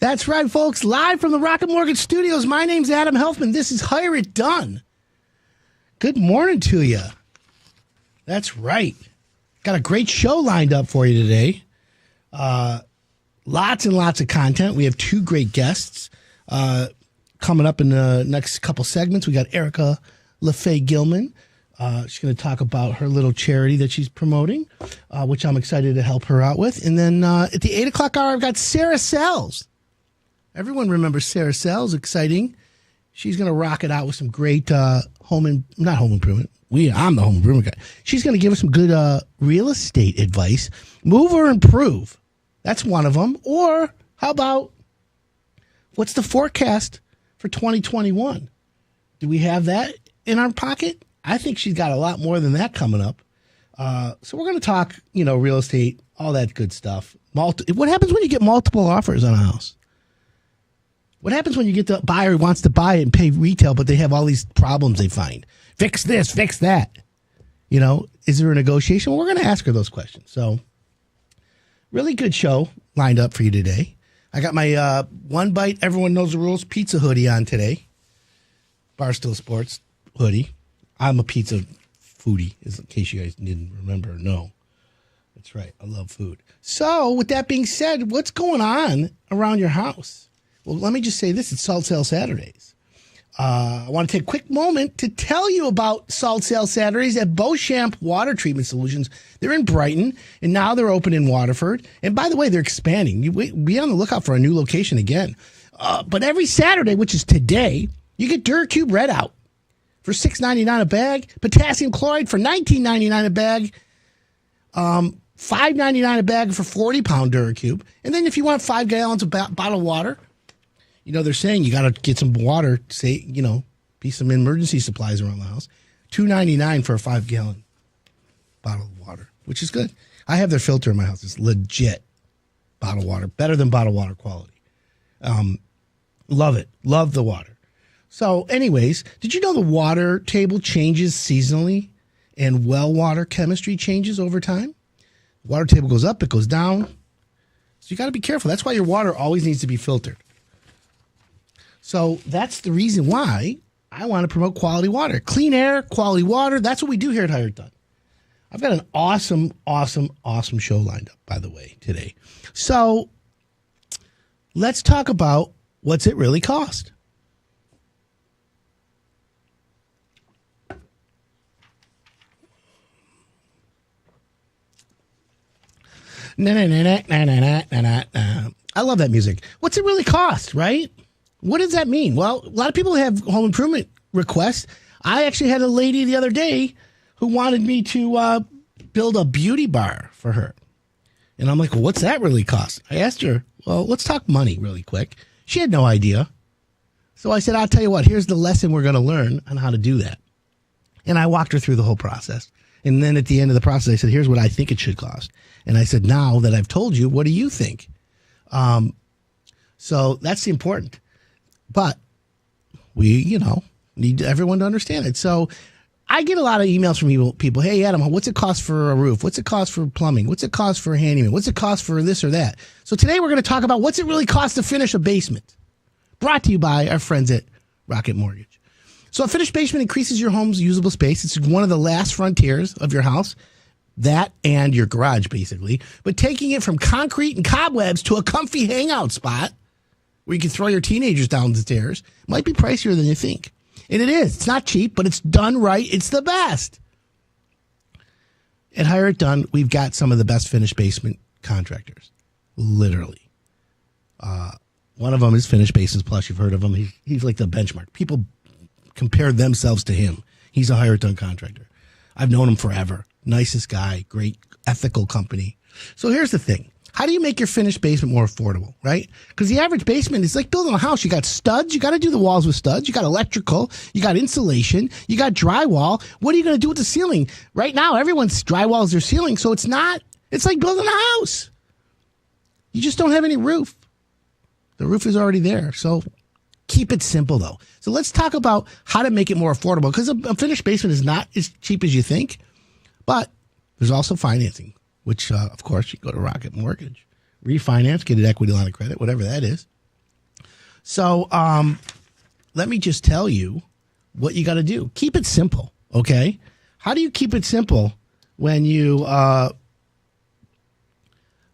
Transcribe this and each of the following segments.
That's right, folks. Live from the Rocket Mortgage Studios. My name's Adam Helfman. This is Hire It Done. Good morning to you. That's right. Got a great show lined up for you today. Lots and lots of content. We have two great guests coming up in the next couple segments. We got Erica LaFay Gilman. She's going to talk about her little charity that she's promoting, which I'm excited to help her out with. And then at the 8 o'clock hour, I've got Sarah Sells. Everyone remembers Sarah Sells. Exciting. She's going to rock it out with some great not home improvement. I'm the home improvement guy. She's going to give us some good real estate advice. Move or improve. That's one of them. Or how about what's the forecast for 2021? Do we have that in our pocket? I think she's got a lot more than that coming up. So we're going to talk, real estate, all that good stuff. What happens when you get multiple offers on a house? What happens when you get the buyer who wants to buy it and pay retail, but they have all these problems they find? Fix this, fix that. Is there a negotiation? Well, we're going to ask her those questions. So really good show lined up for you today. I got my One Bite, Everyone Knows the Rules pizza hoodie on today. Barstool Sports hoodie. I'm a pizza foodie, in case you guys didn't remember or know. That's right. I love food. So with that being said, what's going on around your house? Well, let me just say this. It's Salt Sale Saturdays. I want to take a quick moment to tell you about Salt Sale Saturdays at Beauchamp Water Treatment Solutions. They're in Brighton, and now they're open in Waterford. And by the way, they're expanding. Be on the lookout for a new location again. But every Saturday, which is today, you get Duracube Red Out for $6.99 a bag, potassium chloride for $19.99 a bag, $5.99 a bag for 40-pound Duracube. And then if you want 5 gallons of bottled water, they're saying you got to get some water, be some emergency supplies around the house. $2.99 for a 5-gallon bottle of water, which is good. I have their filter in my house. It's legit bottled water, better than bottled water quality. Love it. Love the water. So anyways, did you know the water table changes seasonally and well water chemistry changes over time? The water table goes up, it goes down. So you got to be careful. That's why your water always needs to be filtered. So that's the reason why I want to promote quality water. Clean air, quality water. That's what we do here at Hire It Done. I've got an awesome, awesome, awesome show lined up, by the way, today. So let's talk about what's it really cost. I love that music. What's it really cost, right? What does that mean? Well, a lot of people have home improvement requests. I actually had a lady the other day who wanted me to build a beauty bar for her. And I'm like, well, what's that really cost? I asked her, well, let's talk money really quick. She had no idea. So I said, I'll tell you what, here's the lesson we're going to learn on how to do that. And I walked her through the whole process. And then at the end of the process, I said, here's what I think it should cost. And I said, now that I've told you, what do you think? So that's important. But we, need everyone to understand it. So I get a lot of emails from people. Hey, Adam, what's it cost for a roof? What's it cost for plumbing? What's it cost for a handyman? What's it cost for this or that? So today we're going to talk about what's it really cost to finish a basement. Brought to you by our friends at Rocket Mortgage. So a finished basement increases your home's usable space. It's one of the last frontiers of your house. That and your garage, basically. But taking it from concrete and cobwebs to a comfy hangout spot where you can throw your teenagers down the stairs might be pricier than you think. And it is. It's not cheap, but it's done right. It's the best. At Hire It Done, we've got some of the best finished basement contractors. Literally. One of them is Finished Basements Plus. You've heard of him. He's like the benchmark. People compare themselves to him. He's a Hire It Done contractor. I've known him forever. Nicest guy. Great ethical company. So here's the thing. How do you make your finished basement more affordable, right? Because the average basement is like building a house. You got studs. You got to do the walls with studs. You got electrical. You got insulation. You got drywall. What are you going to do with the ceiling? Right now, everyone's drywalls their ceiling, so it's like building a house. You just don't have any roof. The roof is already there. So keep it simple, though. So let's talk about how to make it more affordable, because a finished basement is not as cheap as you think, but there's also financing, which, of course, you go to Rocket Mortgage. Refinance, get an equity line of credit, whatever that is. So let me just tell you what you got to do. Keep it simple, okay? How do you keep it simple when you want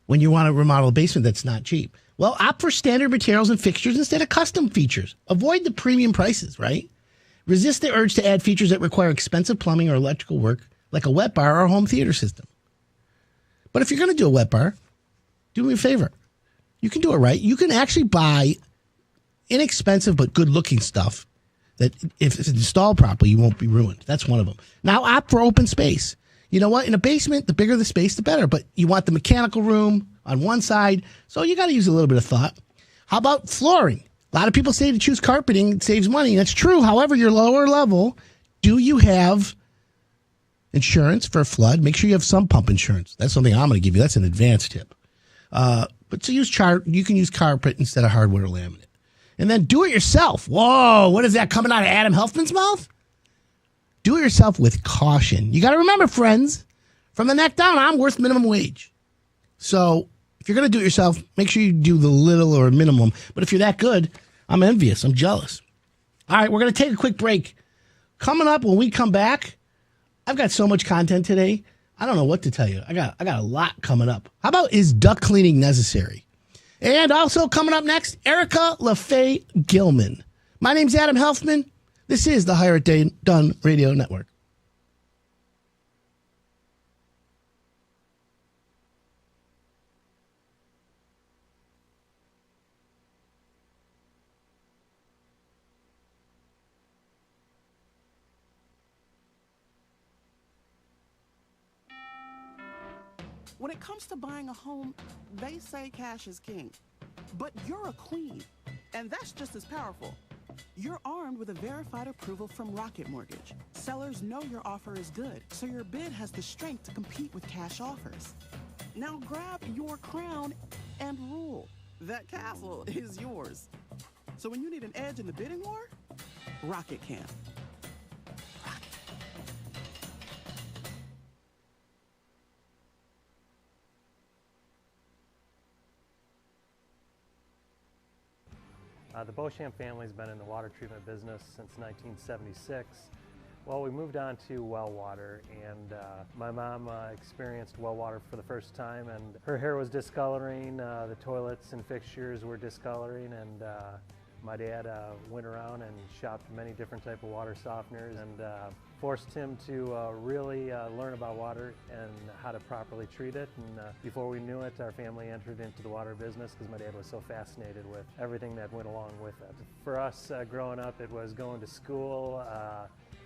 to remodel a basement that's not cheap? Well, opt for standard materials and fixtures instead of custom features. Avoid the premium prices, right? Resist the urge to add features that require expensive plumbing or electrical work, like a wet bar or a home theater system. But if you're going to do a wet bar, do me a favor. You can do it right. You can actually buy inexpensive but good-looking stuff that, if it's installed properly, you won't be ruined. That's one of them. Now, opt for open space. You know what? In a basement, the bigger the space, the better. But you want the mechanical room on one side, so you got to use a little bit of thought. How about flooring? A lot of people say to choose carpeting, it saves money. That's true. However, your lower level, do you have insurance for a flood? Make sure you have sump pump insurance. That's something I'm going to give you. That's an advanced tip. But to use you can use carpet instead of hardwood or laminate. And then do it yourself. Whoa, what is that coming out of Adam Helfman's mouth? Do it yourself with caution. You got to remember, friends, from the neck down, I'm worth minimum wage. So if you're going to do it yourself, make sure you do the little or minimum. But if you're that good, I'm envious. I'm jealous. All right, we're going to take a quick break. Coming up when we come back, I've got so much content today. I don't know what to tell you. I got a lot coming up. How about, is duct cleaning necessary? And also coming up next, Erica LaFay Gilman. My name's Adam Helfman. This is the Hire It Done Radio Network. When it comes to buying a home, they say cash is king. But you're a queen, and that's just as powerful. You're armed with a verified approval from Rocket Mortgage. Sellers know your offer is good, so your bid has the strength to compete with cash offers. Now grab your crown and rule. That castle is yours. So when you need an edge in the bidding war, Rocket can. The Beauchamp family's been in the water treatment business since 1976. Well, we moved on to well water, and my mom experienced well water for the first time, and her hair was discoloring, the toilets and fixtures were discoloring, and my dad went around and shopped many different type of water softeners and forced him to really learn about water and how to properly treat it. And before we knew it, our family entered into the water business because my dad was so fascinated with everything that went along with it. For us growing up, it was going to school,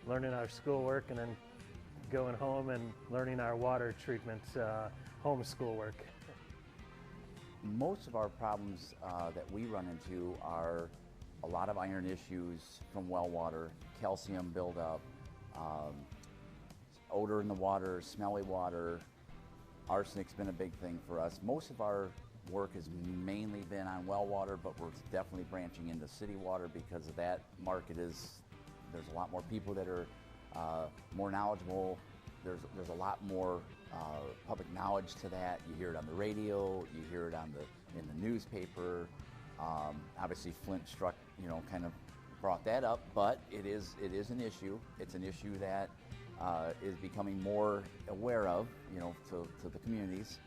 learning our schoolwork, and then going home and learning our water treatment home schoolwork. Most of our problems that we run into are a lot of iron issues from well water, calcium buildup, odor in the water, smelly water. Arsenic's been a big thing for us. Most of our work has mainly been on well water, but we're definitely branching into city water because of that market there's a lot more people that are more knowledgeable. There's a lot more public knowledge to that. You hear it on the radio, you hear it in the newspaper. Obviously Flint struck, kind of brought that up, but it is an issue. It's an issue that is becoming more aware of, to the communities,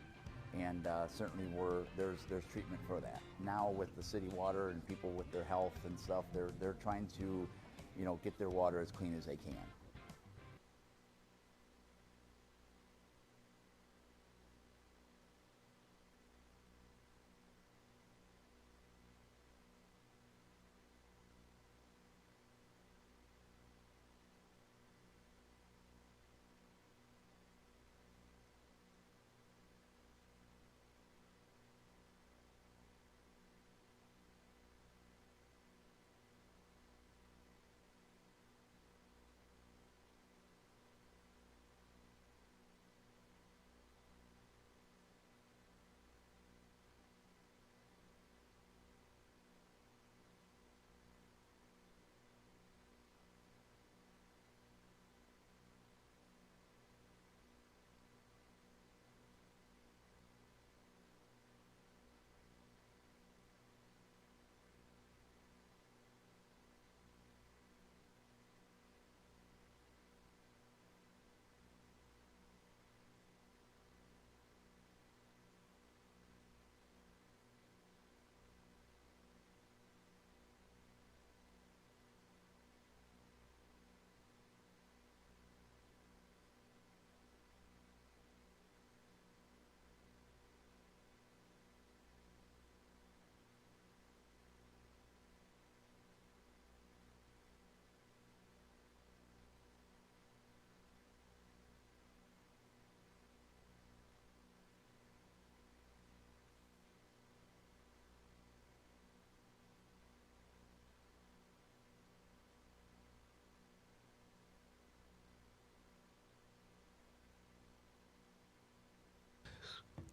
and certainly there's treatment for that. Now with the city water and people with their health and stuff, they're trying to, get their water as clean as they can.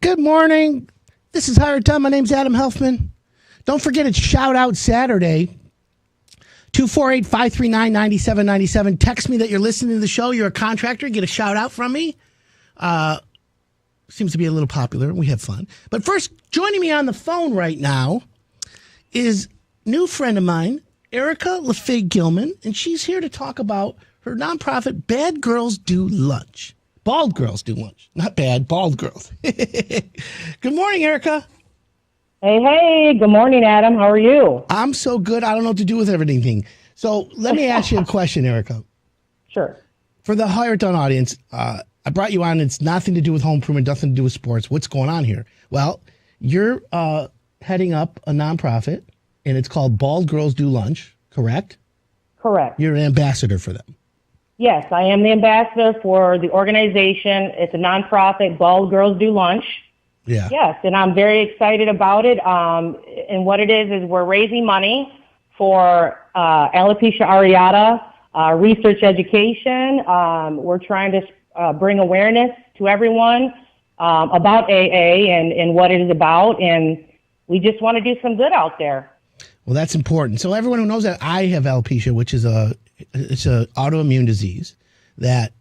Good morning. This is Higher Time. My name's Adam Helfman. Don't forget it's Shout Out Saturday. 248-539-9797. Text me that you're listening to the show. You're a contractor. Get a shout out from me. Seems to be a little popular. We have fun. But first, joining me on the phone right now is new friend of mine, Erica LaFay Gilman, and she's here to talk about her nonprofit, Bad Girls Do Lunch. Bald girls do lunch. Not bad, bald girls. Good morning, Erica. Hey, good morning, Adam. How are you? I'm so good, I don't know what to do with everything. So let me ask you a question, Erica. Sure. For the Higher Done audience, I brought you on. It's nothing to do with home improvement, nothing to do with sports. What's going on here? Well, you're heading up a nonprofit, and it's called Bald Girls Do Lunch, correct? Correct. You're an ambassador for them. Yes, I am the ambassador for the organization. It's a nonprofit, Bald Girls Do Lunch. Yeah. Yes, and I'm very excited about it. And what it is we're raising money for alopecia areata, research education. We're trying to bring awareness to everyone about AA and what it is about, and we just want to do some good out there. Well, that's important. So everyone who knows that I have alopecia, which is it's an autoimmune disease that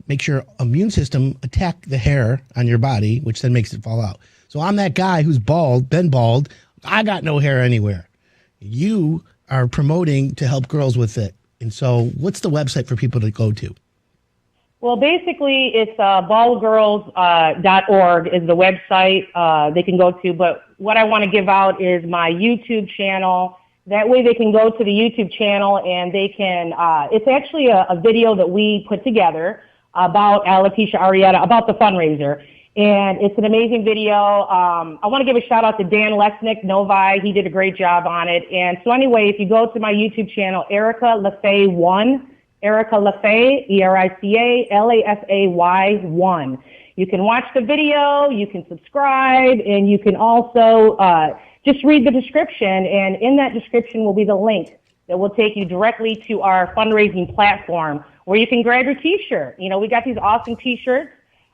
makes your immune system attack the hair on your body, which then makes it fall out. So I'm that guy who's bald, been bald. I got no hair anywhere. You are promoting to help girls with it. And so what's the website for people to go to? Well, basically, it's baldgirls.org is the website they can go to. But what I want to give out is my YouTube channel. That way they can go to the YouTube channel and they can, it's actually a video that we put together about alopecia areata, about the fundraiser. And it's an amazing video. I want to give a shout out to Dan Lesnick, Novi. He did a great job on it. And so anyway, if you go to my YouTube channel, Erica LaFay 1, Erica LaFay, ERICA-LAFAY 1. You can watch the video, you can subscribe, and you can also just read the description, and in that description will be the link that will take you directly to our fundraising platform where you can grab your T-shirt. You know, we got these awesome T-shirts.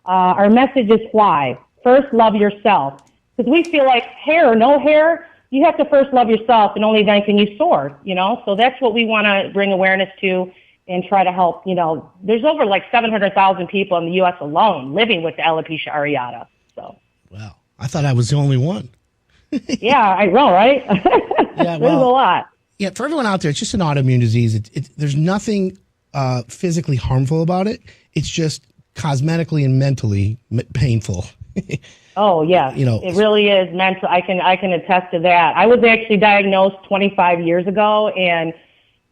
Our message is fly. First, love yourself. Because we feel like hair or no hair, you have to first love yourself, and only then can you soar, you know? So that's what we want to bring awareness to and try to help. You know, there's over like 700,000 people in the U.S. alone living with the alopecia areata. So. Wow. I thought I was the only one. Yeah, I know, right? Yeah, There's a lot. Yeah, for everyone out there, it's just an autoimmune disease. There's nothing physically harmful about it. It's just cosmetically and mentally painful. Oh, yeah. You know, it really is mental. I can attest to that. I was actually diagnosed 25 years ago, and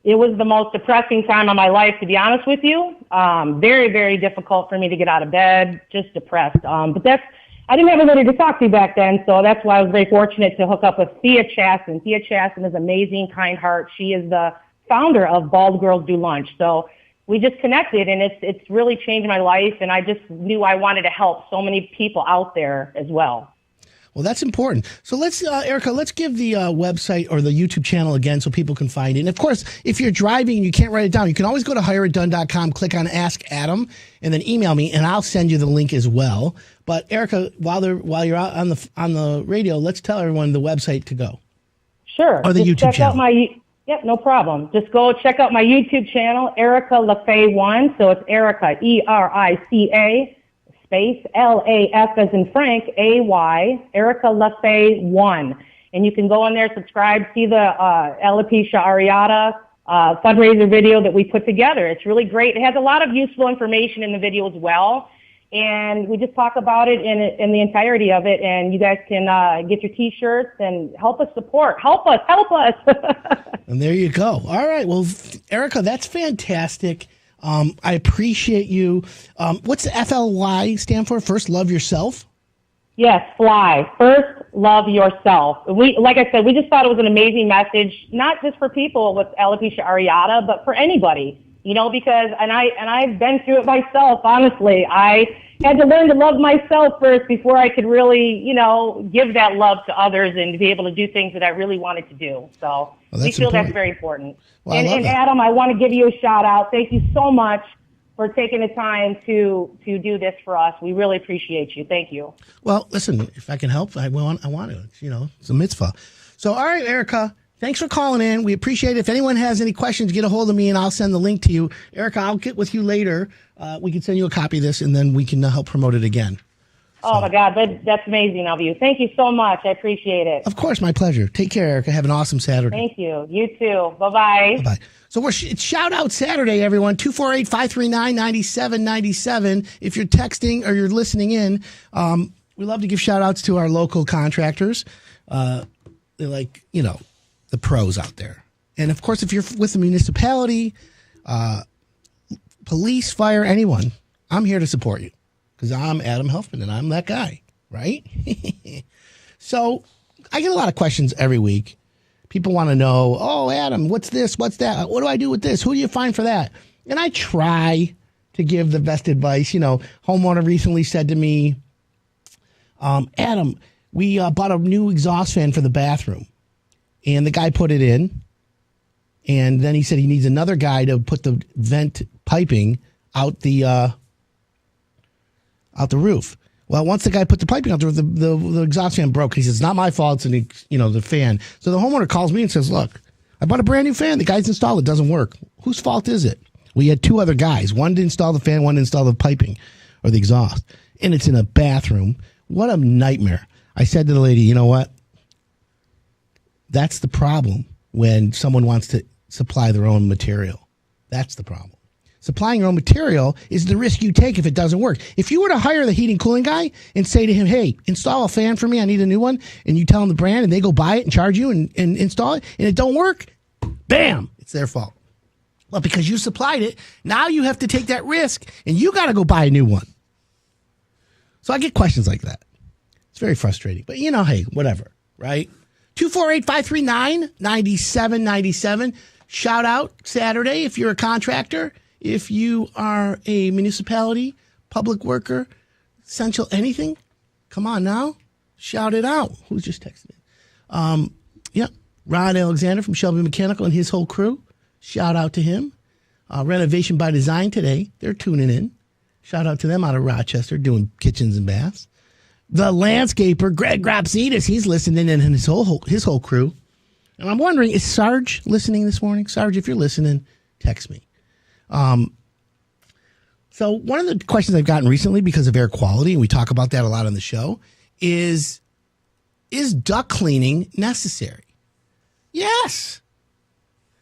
it was the most depressing time of my life, to be honest with you. Very, very difficult for me to get out of bed, just depressed. But I didn't have anybody to talk to back then, so that's why I was very fortunate to hook up with Thea Chasson. Thea Chasson is amazing, kind heart. She is the founder of Bald Girls Do Lunch. So we just connected, and it's really changed my life, and I just knew I wanted to help so many people out there as well. Well, that's important. So let's, Erica, let's give the website or the YouTube channel again so people can find it. And of course, if you're driving and you can't write it down, you can always go to higheritdone.com, click on Ask Adam, and then email me, and I'll send you the link as well. But Erica, while you're out on the radio, let's tell everyone the website to go. Sure. Or the Just YouTube channel. Yep, no problem. Just go check out my YouTube channel, Erica LaFay 1. So it's Erica, ERICA, space, LAF as in Frank, AY, Erica LaFay 1. And you can go in there, subscribe, see the alopecia areata fundraiser video that we put together. It's really great. It has a lot of useful information in the video as well. And we just talk about it in the entirety of it. And you guys can get your T-shirts and help us support. Help us. And there you go. All right. Well, Erica, that's fantastic. I appreciate you. What's the FLY stand for? First, love yourself? Yes, fly. First, love yourself. Like I said, we just thought it was an amazing message, not just for people with alopecia areata, but for anybody. You know, because, and I've been through it myself, honestly. I had to learn to love myself first before I could really, you know, give that love to others and to be able to do things that I really wanted to do. So we feel that's very important. Well, and Adam, I want to give you a shout out. Thank you so much for taking the time to do this for us. We really appreciate you. Thank you. Well, listen, if I can help, I want to. It's a mitzvah. So, all right, Erica, thanks for calling in. We appreciate it. If anyone has any questions, get a hold of me, and I'll send the link to you. Erica, I'll get with you later. We can send you a copy of this, and then we can help promote it again. Oh, my God, that's amazing of you. Thank you so much. I appreciate it. Of course, my pleasure. Take care, Erica. Have an awesome Saturday. Thank you. You too. Bye-bye. Bye-bye. So it's Shout Out Saturday, everyone. 248-539-9797. If you're texting or you're listening in, we love to give shout-outs to our local contractors. They're like, the pros out there. And, of course, if you're with the municipality, police, fire, anyone, I'm here to support you because I'm Adam Helfman, and I'm that guy, right? So I get a lot of questions every week. People want to know, oh, Adam, what's this? What's that? What do I do with this? Who do you find for that? And I try to give the best advice. Homeowner recently said to me, Adam, we bought a new exhaust fan for the bathroom. And the guy put it in. And then he said he needs another guy to put the vent piping out the roof. Well, once the guy put the piping out the roof, the exhaust fan broke. He says, it's not my fault. It's the fan. So the homeowner calls me and says, look, I bought a brand new fan. The guy's installed it. It doesn't work. Whose fault is it? We had two other guys. One to install the fan, one to install the piping or the exhaust. And it's in a bathroom. What a nightmare. I said to the lady, you know what? That's the problem when someone wants to supply their own material. That's the problem. Supplying your own material is the risk you take if it doesn't work. If you were to hire the heating cooling guy and say to him, hey, install a fan for me, I need a new one, and you tell them the brand and they go buy it and charge you and install it, and it don't work, bam, it's their fault. But because you supplied it, now you have to take that risk and you got to go buy a new one. So I get questions like that. It's very frustrating. But, hey, whatever, right? 248-539-9797. Shout out Saturday if you're a contractor. If you are a municipality, public worker, essential anything, come on now, shout it out. Who's just texted in? Ron Alexander from Shelby Mechanical and his whole crew. Shout out to him. Renovation by Design today, they're tuning in. Shout out to them out of Rochester doing kitchens and baths. The landscaper, Greg Grapsidis, he's listening in, and his whole crew. And I'm wondering, is Sarge listening this morning? Sarge, if you're listening, text me. So one of the questions I've gotten recently because of air quality, and we talk about that a lot on the show, is duct cleaning necessary? Yes.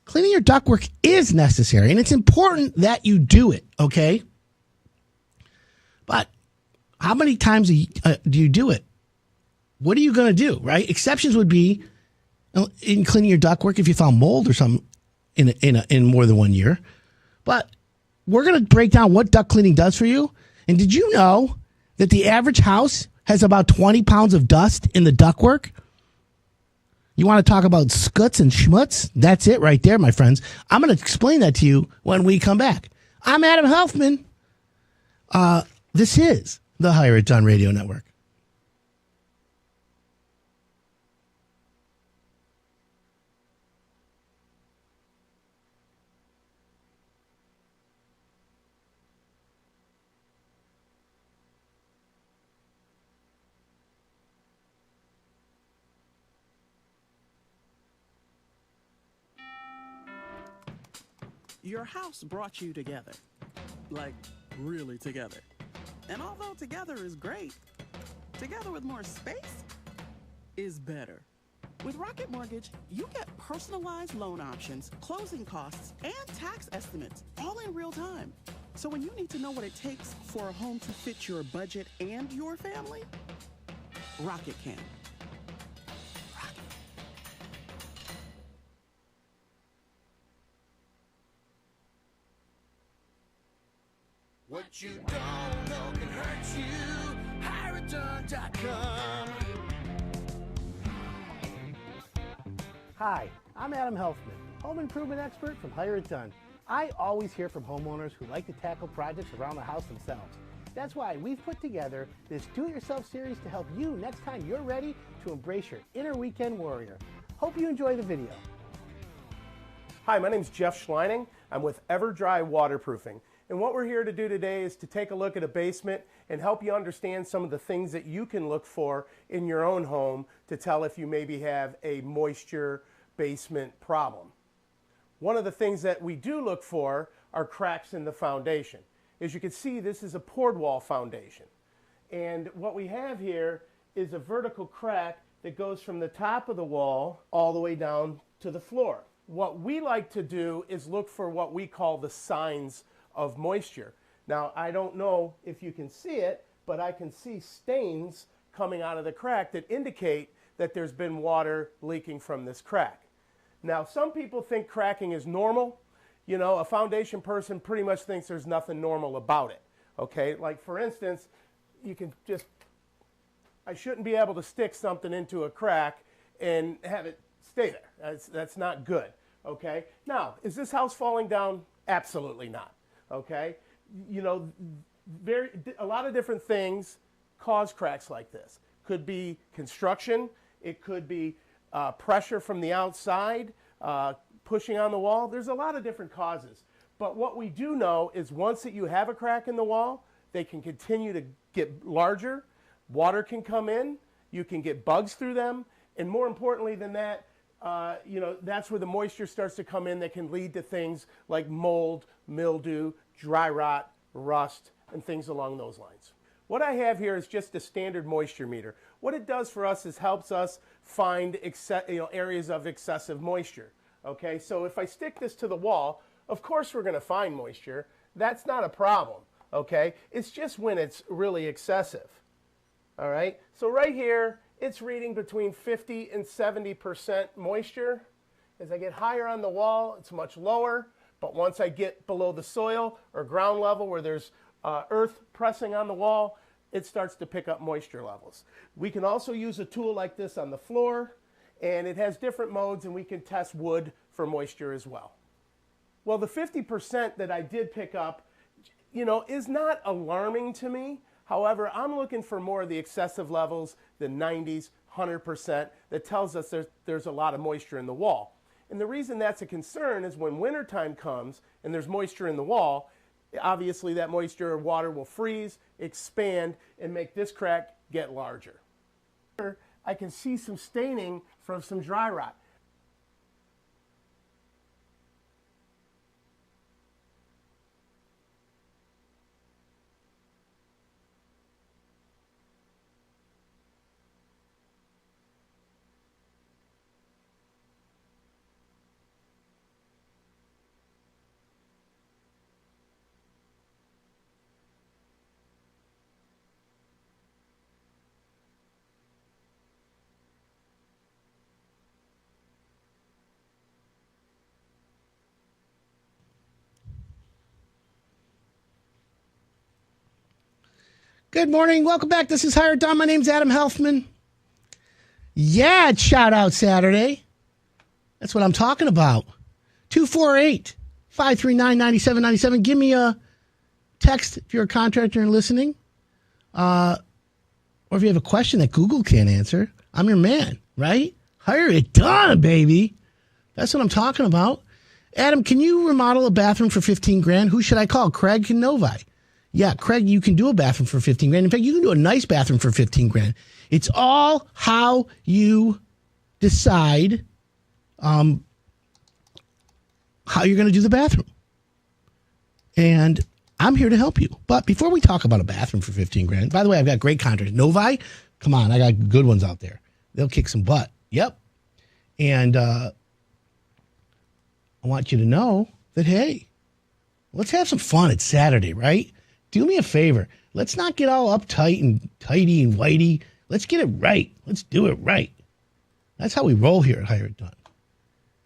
Cleaning your ductwork is necessary, and it's important that you do it, okay? But how many times do you do it? What are you going to do, right? Exceptions would be in cleaning your ductwork if you found mold or something in more than 1 year. But we're going to break down what duct cleaning does for you. And did you know that the average house has about 20 pounds of dust in the ductwork? You want to talk about skuts and schmutz? That's it right there, my friends. I'm going to explain that to you when we come back. I'm Adam Helfman. This is the Hire It Done Radio Network. Your house brought you together. Like, really together. And although together is great, together with more space is better. With Rocket Mortgage, you get personalized loan options, closing costs, and tax estimates, all in real time. So when you need to know what it takes for a home to fit your budget and your family, Rocket can. What you don't know can hurt you. HireItDone.com. Hi, I'm Adam Helfman, home improvement expert from Hire It Done. I always hear from homeowners who like to tackle projects around the house themselves. That's why we've put together this Do-It-Yourself series to help you next time you're ready to embrace your inner weekend warrior. Hope you enjoy the video. Hi, my name is Jeff Schleining. I'm with EverDry Waterproofing. And what we're here to do today is to take a look at a basement and help you understand some of the things that you can look for in your own home to tell if you maybe have a moisture basement problem. One of the things that we do look for are cracks in the foundation. As you can see, this is a poured wall foundation. And what we have here is a vertical crack that goes from the top of the wall all the way down to the floor. What we like to do is look for what we call the signs of moisture. Now, I don't know if you can see it, but I can see stains coming out of the crack that indicate that there's been water leaking from this crack. Now, some people think cracking is normal. You know, a foundation person pretty much thinks there's nothing normal about it. Okay, like for instance, you can just, I shouldn't be able to stick something into a crack and have it stay there. That's not good. Okay, now, is this house falling down? Absolutely not. Okay, you know, a lot of different things cause cracks like this. Could be construction, it could be pressure from the outside, pushing on the wall. There's a lot of different causes. But what we do know is once that you have a crack in the wall, they can continue to get larger, water can come in, you can get bugs through them, and more importantly than that, you know, that's where the moisture starts to come in that can lead to things like mold, mildew, dry rot, rust, and things along those lines. What I have here is just a standard moisture meter. What it does for us is helps us find areas of excessive moisture. Okay, so if I stick this to the wall, of course we're going to find moisture. That's not a problem. Okay, it's just when it's really excessive. All right, so right here, it's reading between 50 and 70% moisture. As I get higher on the wall, it's much lower. But once I get below the soil or ground level where there's earth pressing on the wall, it starts to pick up moisture levels. We can also use a tool like this on the floor, and it has different modes, and we can test wood for moisture as well. Well, the 50% that I did pick up, you know, is not alarming to me. However, I'm looking for more of the excessive levels, the 90s, 100%, that tells us there's a lot of moisture in the wall. And the reason that's a concern is when wintertime comes and there's moisture in the wall, obviously that moisture or water will freeze, expand, and make this crack get larger. I can see some staining from some dry rot. Good morning. Welcome back. This is Higher Done. My name's Adam Helfman. Yeah, it's Shout Out Saturday. That's what I'm talking about. 248-539-9797. Give me a text if you're a contractor and listening. Or if you have a question that Google can't answer. I'm your man, right? Hire it done, baby. That's what I'm talking about. Adam, can you remodel a bathroom for 15 grand? Who should I call? Craig and Novi. Yeah, Craig, you can do a bathroom for 15 grand. In fact, you can do a nice bathroom for 15 grand. It's all how you decide how you're going to do the bathroom. And I'm here to help you. But before we talk about a bathroom for 15 grand, by the way, I've got great contractors. Novi, come on, I got good ones out there. They'll kick some butt. Yep. And I want you to know that, hey, let's have some fun. It's Saturday, right? Do me a favor. Let's not get all uptight and tighty and whitey. Let's get it right. Let's do it right. That's how we roll here at Hire It Done.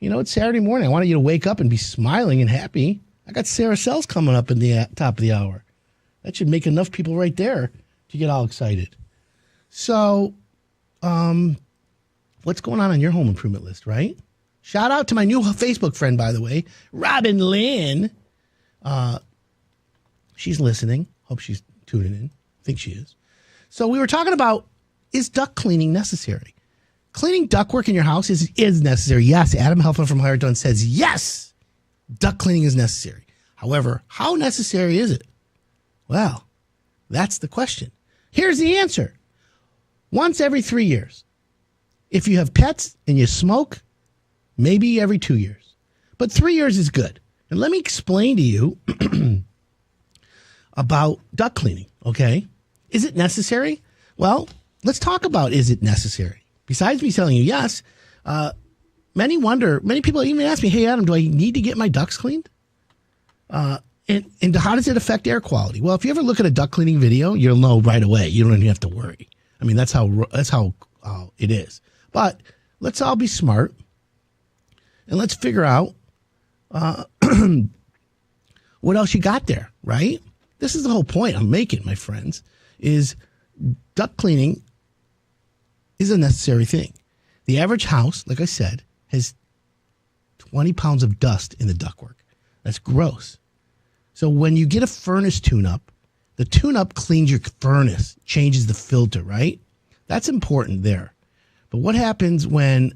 You know, it's Saturday morning. I wanted you to wake up and be smiling and happy. I got Sarah Sells coming up in the top of the hour. That should make enough people right there to get all excited. So, what's going on your home improvement list, right? Shout out to my new Facebook friend, by the way, Robin Lynn. She's listening. Hope she's tuning in. I think she is. So we were talking about, is duct cleaning necessary? Cleaning ductwork in your house is necessary. Yes, Adam Helfman from Higher Done says yes. Duct cleaning is necessary. However, how necessary is it? Well, that's the question. Here's the answer. Once every 3 years. If you have pets and you smoke, maybe every 2 years. But 3 years is good. And let me explain to you about duct cleaning, okay? Is it necessary? Well, let's talk about, is it necessary? Besides me telling you yes, many people even ask me, hey, Adam, do I need to get my ducts cleaned? And how does it affect air quality? Well, if you ever look at a duct cleaning video, you'll know right away. You don't even have to worry. I mean, that's how it is. But let's all be smart and let's figure out what else you got there, right? This is the whole point I'm making, my friends, is duct cleaning is a necessary thing. The average house, like I said, has 20 pounds of dust in the ductwork. That's gross. So when you get a furnace tune-up, the tune-up cleans your furnace, changes the filter, right? That's important there. But what happens when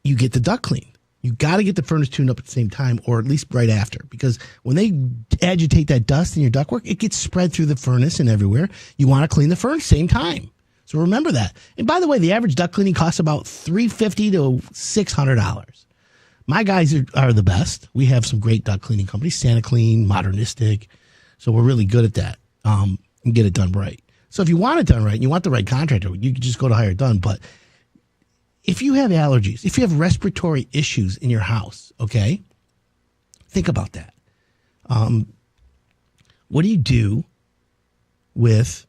you get the duct cleaned? You got to get the furnace tuned up at the same time, or at least right after, because when they agitate that dust in your ductwork, it gets spread through the furnace and everywhere. You want to clean the furnace same time. So remember that. And by the way, the average duct cleaning costs about $350 to $600. My guys are the best. We have some great duct cleaning companies, Santa Clean, Modernistic. So we're really good at that and get it done right. So if you want it done right and you want the right contractor, you can just go to hire it done. But if you have allergies, if you have respiratory issues in your house, okay, think about that. What do you do with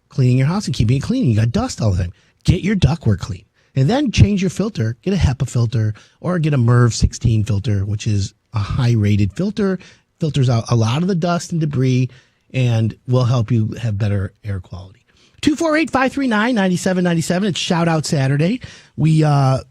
cleaning your house and keeping it clean? You got dust all the time. Get your ductwork clean. And then change your filter. Get a HEPA filter or get a MERV 16 filter, which is a high-rated filter. Filters out a lot of the dust and debris and will help you have better air quality. 248-539-9797. It's Shout Out Saturday. We will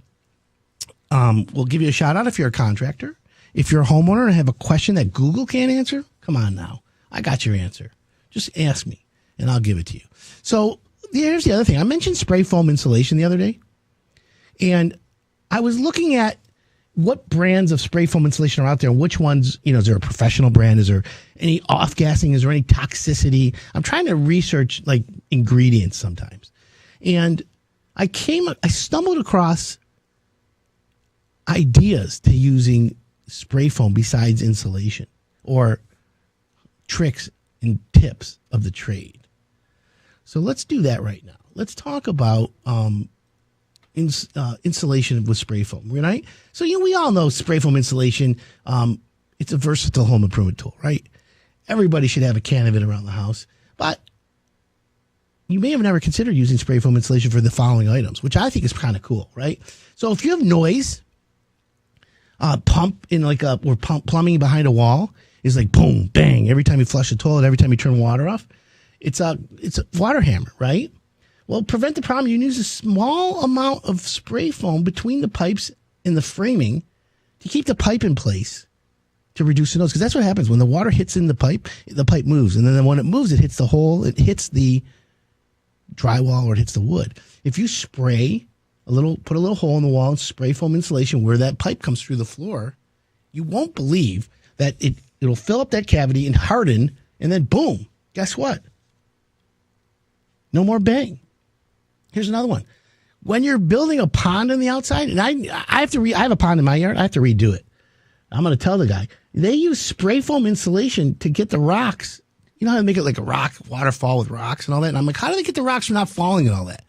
give you a shout out if you're a contractor. If you're a homeowner and have a question that Google can't answer, come on now. I got your answer. Just ask me and I'll give it to you. So here's the other thing. I mentioned spray foam insulation the other day. And I was looking at what brands of spray foam insulation are out there, which ones, is there a professional brand? Is there any off-gassing? Is there any toxicity? I'm trying to research like ingredients sometimes. And I stumbled across ideas to using spray foam besides insulation or tricks and tips of the trade. So let's do that right now. Let's talk about insulation with spray foam, right? So, we all know spray foam insulation. It's a versatile home improvement tool, right? Everybody should have a can of it around the house. But you may have never considered using spray foam insulation for the following items, which I think is kind of cool, right? So if you have noise, pump in or plumbing behind a wall is like boom, bang, every time you flush the toilet, every time you turn water off. It's a water hammer, right? Well, prevent the problem. You use a small amount of spray foam between the pipes and the framing to keep the pipe in place to reduce the noise. Because that's what happens when the water hits in the pipe moves. And then when it moves, it hits the hole, it hits the drywall, or it hits the wood. If you put a little hole in the wall and spray foam insulation where that pipe comes through the floor, you won't believe that it'll fill up that cavity and harden, and then boom, guess what? No more bang. Here's another one. When you're building a pond on the outside, and I have a pond in my yard, I have to redo it. I'm going to tell the guy, they use spray foam insulation to get the rocks. You know how to make it like a rock waterfall with rocks and all that? And I'm like, how do they get the rocks from not falling and all that?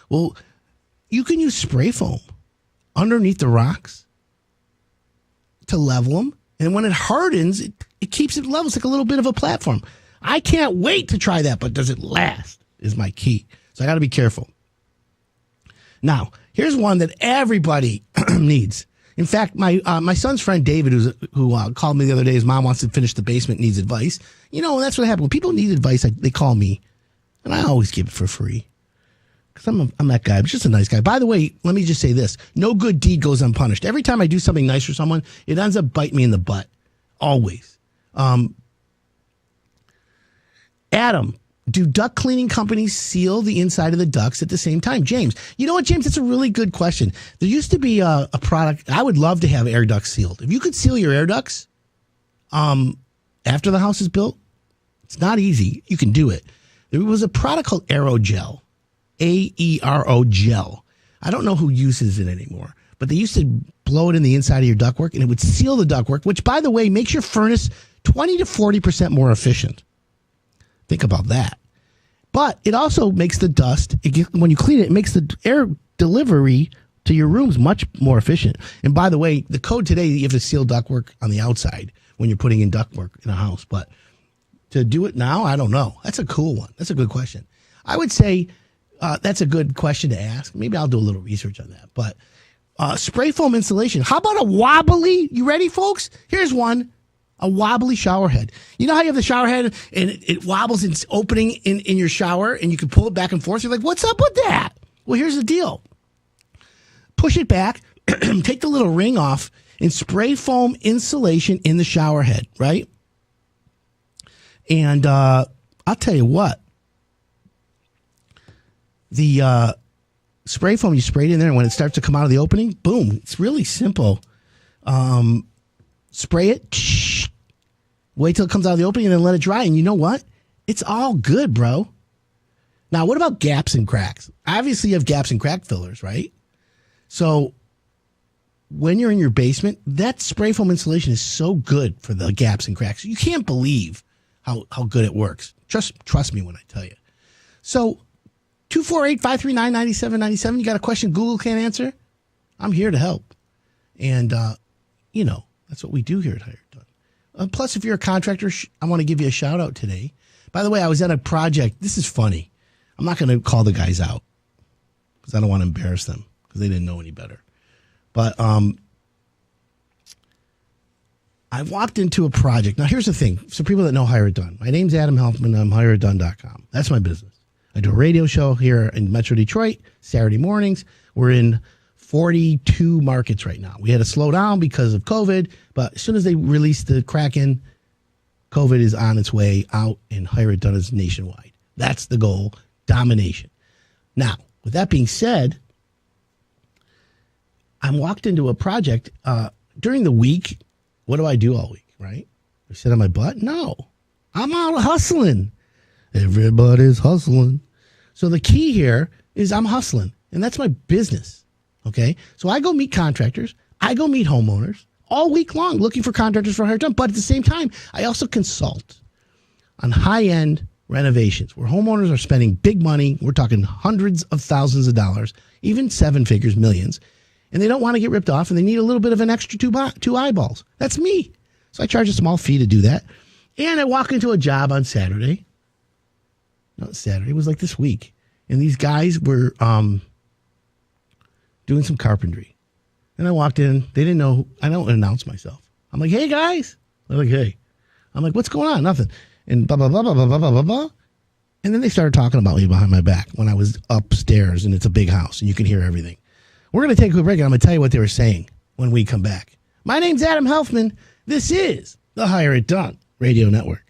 Well, you can use spray foam underneath the rocks to level them. And when it hardens, it keeps it level. It's like a little bit of a platform. I can't wait to try that, but does it last is my key. So I got to be careful. Now, here's one that everybody needs. In fact, my son's friend David, who called me the other day, his mom wants to finish the basement, needs advice. That's what happens. When people need advice, they call me, and I always give it for free. Because I'm that guy. I'm just a nice guy. By the way, let me just say this. No good deed goes unpunished. Every time I do something nice for someone, it ends up biting me in the butt. Always. Adam do duct cleaning companies seal the inside of the ducts at the same time? James, you know what, James? That's a really good question. There used to be a product. I would love to have air ducts sealed. If you could seal your air ducts after the house is built, it's not easy. You can do it. There was a product called Aerogel, AERO gel. I don't know who uses it anymore, but they used to blow it in the inside of your ductwork, and it would seal the ductwork, which, by the way, makes your furnace 20 to 40% more efficient. Think about that. But it also makes the dust, when you clean it, it makes the air delivery to your rooms much more efficient. And by the way, the code today, you have to seal ductwork on the outside when you're putting in ductwork in a house. But to do it now, I don't know. That's a cool one. That's a good question. I would say that's a good question to ask. Maybe I'll do a little research on that. But spray foam insulation. How about a Wobbly? You ready, folks? Here's one. A Wobbly shower head. You know how you have the shower head and it wobbles and it's opening in your shower and you can pull it back and forth? You're like, what's up with that? Well, here's the deal. Push it back, take the little ring off, and spray foam insulation in the shower head, right? And I'll tell you what. The spray foam, you spray it in there, and when it starts to come out of the opening, boom. It's really simple. Spray it, wait till it comes out of the opening, and then let it dry. And you know what? It's all good, bro. Now, what about gaps and cracks? Obviously, you have gaps and crack fillers, right? So when you're in your basement, that spray foam insulation is so good for the gaps and cracks. You can't believe how good it works. Trust me when I tell you. So 248-539-9797. You got a question Google can't answer? I'm here to help. And, that's what we do here at Hired Done. Plus, if you're a contractor, I want to give you a shout out today. By the way, I was at a project. This is funny. I'm not going to call the guys out because I don't want to embarrass them because they didn't know any better. But I walked into a project. Now, here's the thing. For people that know Hired Done, my name's Adam Helfman. I'm hireddone.com. That's my business. I do a radio show here in Metro Detroit, Saturday mornings. We're in 42 markets right now. We had to slow down because of COVID, but as soon as they released the Kraken, COVID is on its way out and Hired Done is nationwide. That's the goal, domination. Now, with that being said, I walked into a project during the week. What do I do all week, right? I sit on my butt? No. I'm out hustling. Everybody's hustling. So the key here is I'm hustling, and that's my business, okay? So I go meet contractors. I go meet homeowners all week long looking for contractors for Hired Done. But at the same time, I also consult on high-end renovations where homeowners are spending big money. We're talking hundreds of thousands of dollars, even seven figures, millions. And they don't want to get ripped off, and they need a little bit of an extra two eyeballs. That's me. So I charge a small fee to do that. And I walk into a job on Saturday. Not Saturday. It was like this week. And these guys were doing some carpentry. And I walked in. They didn't know. I don't announce myself. I'm like, hey, guys. They're like, hey. I'm like, what's going on? Nothing. And blah, blah, blah, blah, blah, blah, blah, blah, blah. And then they started talking about me behind my back when I was upstairs, and it's a big house, and you can hear everything. We're going to take a quick break, and I'm going to tell you what they were saying when we come back. My name's Adam Helfman. This is the Hire It Done Radio Network.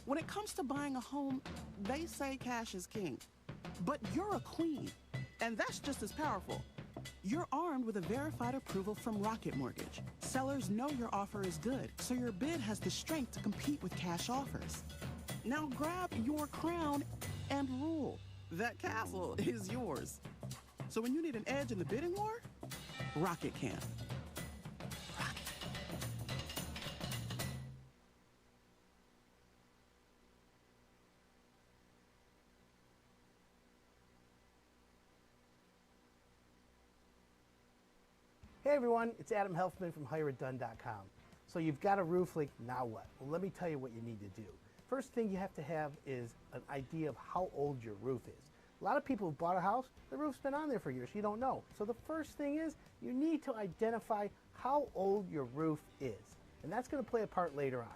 When it comes to buying a home, they say cash is king. But you're a queen, and that's just as powerful. You're armed with a verified approval from Rocket Mortgage. Sellers know your offer is good, so your bid has the strength to compete with cash offers. Now grab your crown and rule. That castle is yours. So when you need an edge in the bidding war, Rocket can. Hey everyone, it's Adam Helfman from hireitdone.com. So you've got a roof leak, now what? Well, let me tell you what you need to do. First thing you have to have is an idea of how old your roof is. A lot of people who bought a house, the roof's been on there for years. You don't know. So the first thing is you need to identify how old your roof is. And that's going to play a part later on.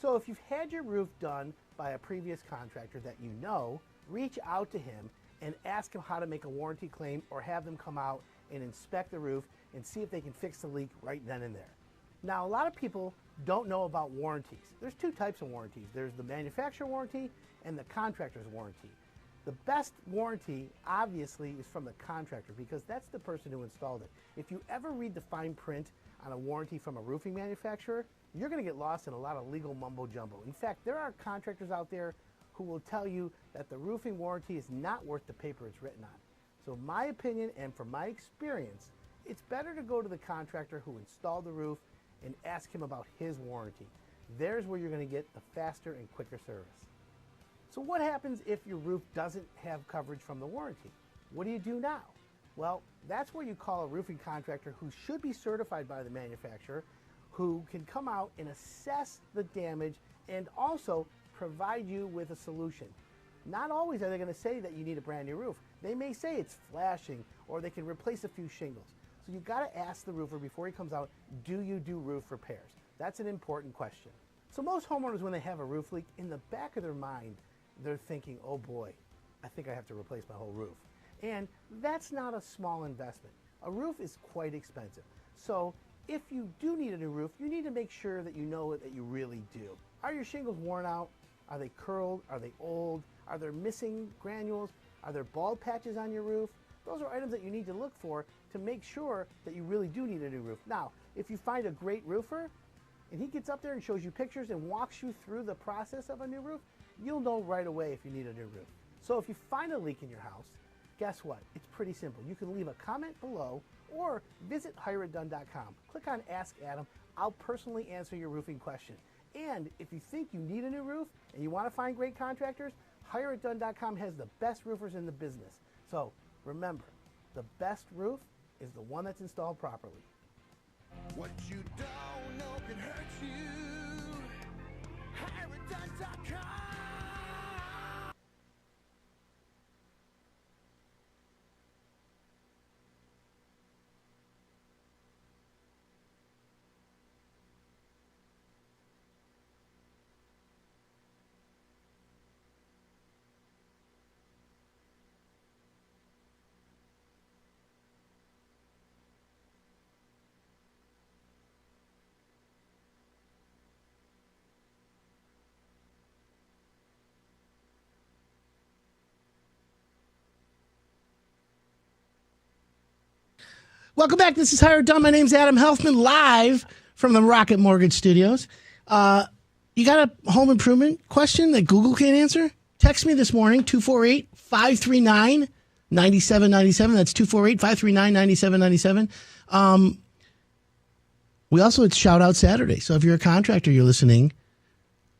So if you've had your roof done by a previous contractor that you know, reach out to him and ask him how to make a warranty claim, or have them come out and inspect the roof and see if they can fix the leak right then and there. Now, a lot of people don't know about warranties. There's two types of warranties. There's the manufacturer warranty and the contractor's warranty. The best warranty, obviously, is from the contractor, because that's the person who installed it. If you ever read the fine print on a warranty from a roofing manufacturer, you're going to get lost in a lot of legal mumbo jumbo. In fact, there are contractors out there who will tell you that the roofing warranty is not worth the paper it's written on. So my opinion, and from my experience, it's better to go to the contractor who installed the roof and ask him about his warranty. There's where you're going to get the faster and quicker service. So what happens if your roof doesn't have coverage from the warranty? What do you do now? Well, that's where you call a roofing contractor who should be certified by the manufacturer, who can come out and assess the damage and also provide you with a solution. Not always are they going to say that you need a brand new roof. They may say it's flashing, or they can replace a few shingles. So you've got to ask the roofer before he comes out, do you do roof repairs? That's an important question. So most homeowners, when they have a roof leak, in the back of their mind, they're thinking, oh boy, I think I have to replace my whole roof. And that's not a small investment. A roof is quite expensive. So if you do need a new roof, you need to make sure that you know that you really do. Are your shingles worn out? Are they curled? Are they old? Are there missing granules? Are there bald patches on your roof? Those are items that you need to look for to make sure that you really do need a new roof. Now, if you find a great roofer and he gets up there and shows you pictures and walks you through the process of a new roof, you'll know right away if you need a new roof. So if you find a leak in your house, guess what? It's pretty simple. You can leave a comment below or visit hireitdone.com. Click on Ask Adam. I'll personally answer your roofing question. And if you think you need a new roof and you want to find great contractors, hireitdone.com has the best roofers in the business. So remember, the best roof is the one that's installed properly. What you don't know can hurt you. HireItDone.com. Welcome back. This is Hire It Done. My name's Adam Helfman, live from the Rocket Mortgage Studios. You got a home improvement question that Google can't answer? Text me this morning, 248-539-9797. That's 248-539-9797. It's Shout Out Saturday. So if you're a contractor, you're listening,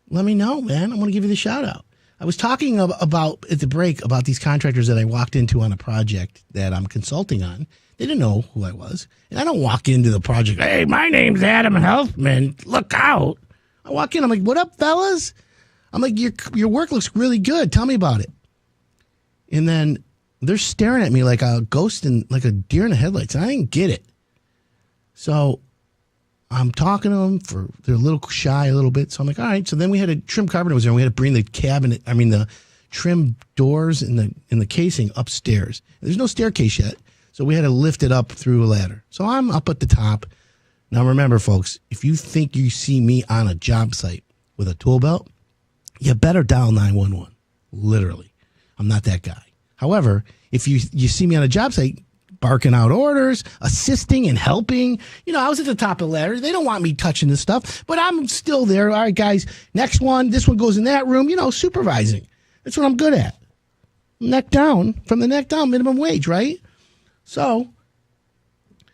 let me know, man. I want to give you the shout out. I was talking about at the break about these contractors that I walked into on a project that I'm consulting on. They didn't know who I was. And I don't walk into the project, hey, my name's Adam Helfman. Look out. I walk in, I'm like, what up, fellas? I'm like, your work looks really good. Tell me about it. And then they're staring at me like a ghost and like a deer in the headlights. And I didn't get it. So I'm talking to them they're a little shy a little bit. So I'm like, all right. So then we had a trim carpenter was there. And we had to bring the the trim doors in the casing upstairs. There's no staircase yet. So we had to lift it up through a ladder. So I'm up at the top. Now remember, folks, if you think you see me on a job site with a tool belt, you better dial 911. Literally. I'm not that guy. However, if you see me on a job site barking out orders, assisting and helping, I was at the top of the ladder. They don't want me touching this stuff, but I'm still there. All right, guys, next one. This one goes in that room, supervising. That's what I'm good at. Neck down, from the neck down, minimum wage, right? So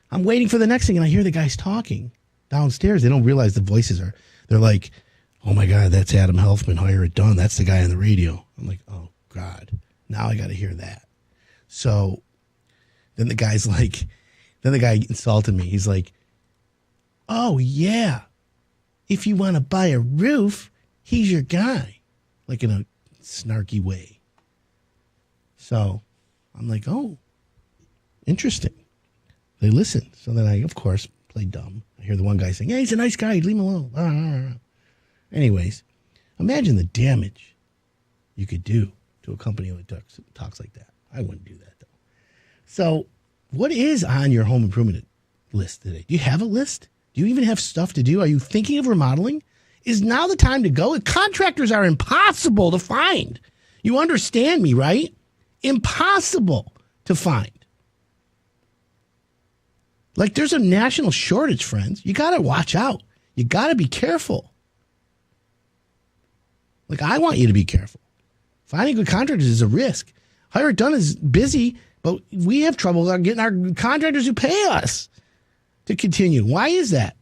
I'm waiting for the next thing, and I hear the guys talking downstairs. They don't realize the voices they're like, oh, my God, that's Adam Helfman, Hire It Done. That's the guy on the radio. I'm like, oh, God, now I got to hear that. So then the guy insulted me. He's like, oh, yeah, if you want to buy a roof, he's your guy, like in a snarky way. So I'm like, oh, interesting. They listen. So then I, of course, play dumb. I hear the one guy saying, hey, he's a nice guy. Leave him alone. Anyways, imagine the damage you could do to a company that talks like that. I wouldn't do that, though. So what is on your home improvement list today? Do you have a list? Do you even have stuff to do? Are you thinking of remodeling? Is now the time to go? Contractors are impossible to find. You understand me, right? Impossible to find. Like, there's a national shortage, friends. You got to watch out. You got to be careful. Like, I want you to be careful. Finding good contractors is a risk. Hire It Done is busy, but we have trouble getting our contractors who pay us to continue. Why is that?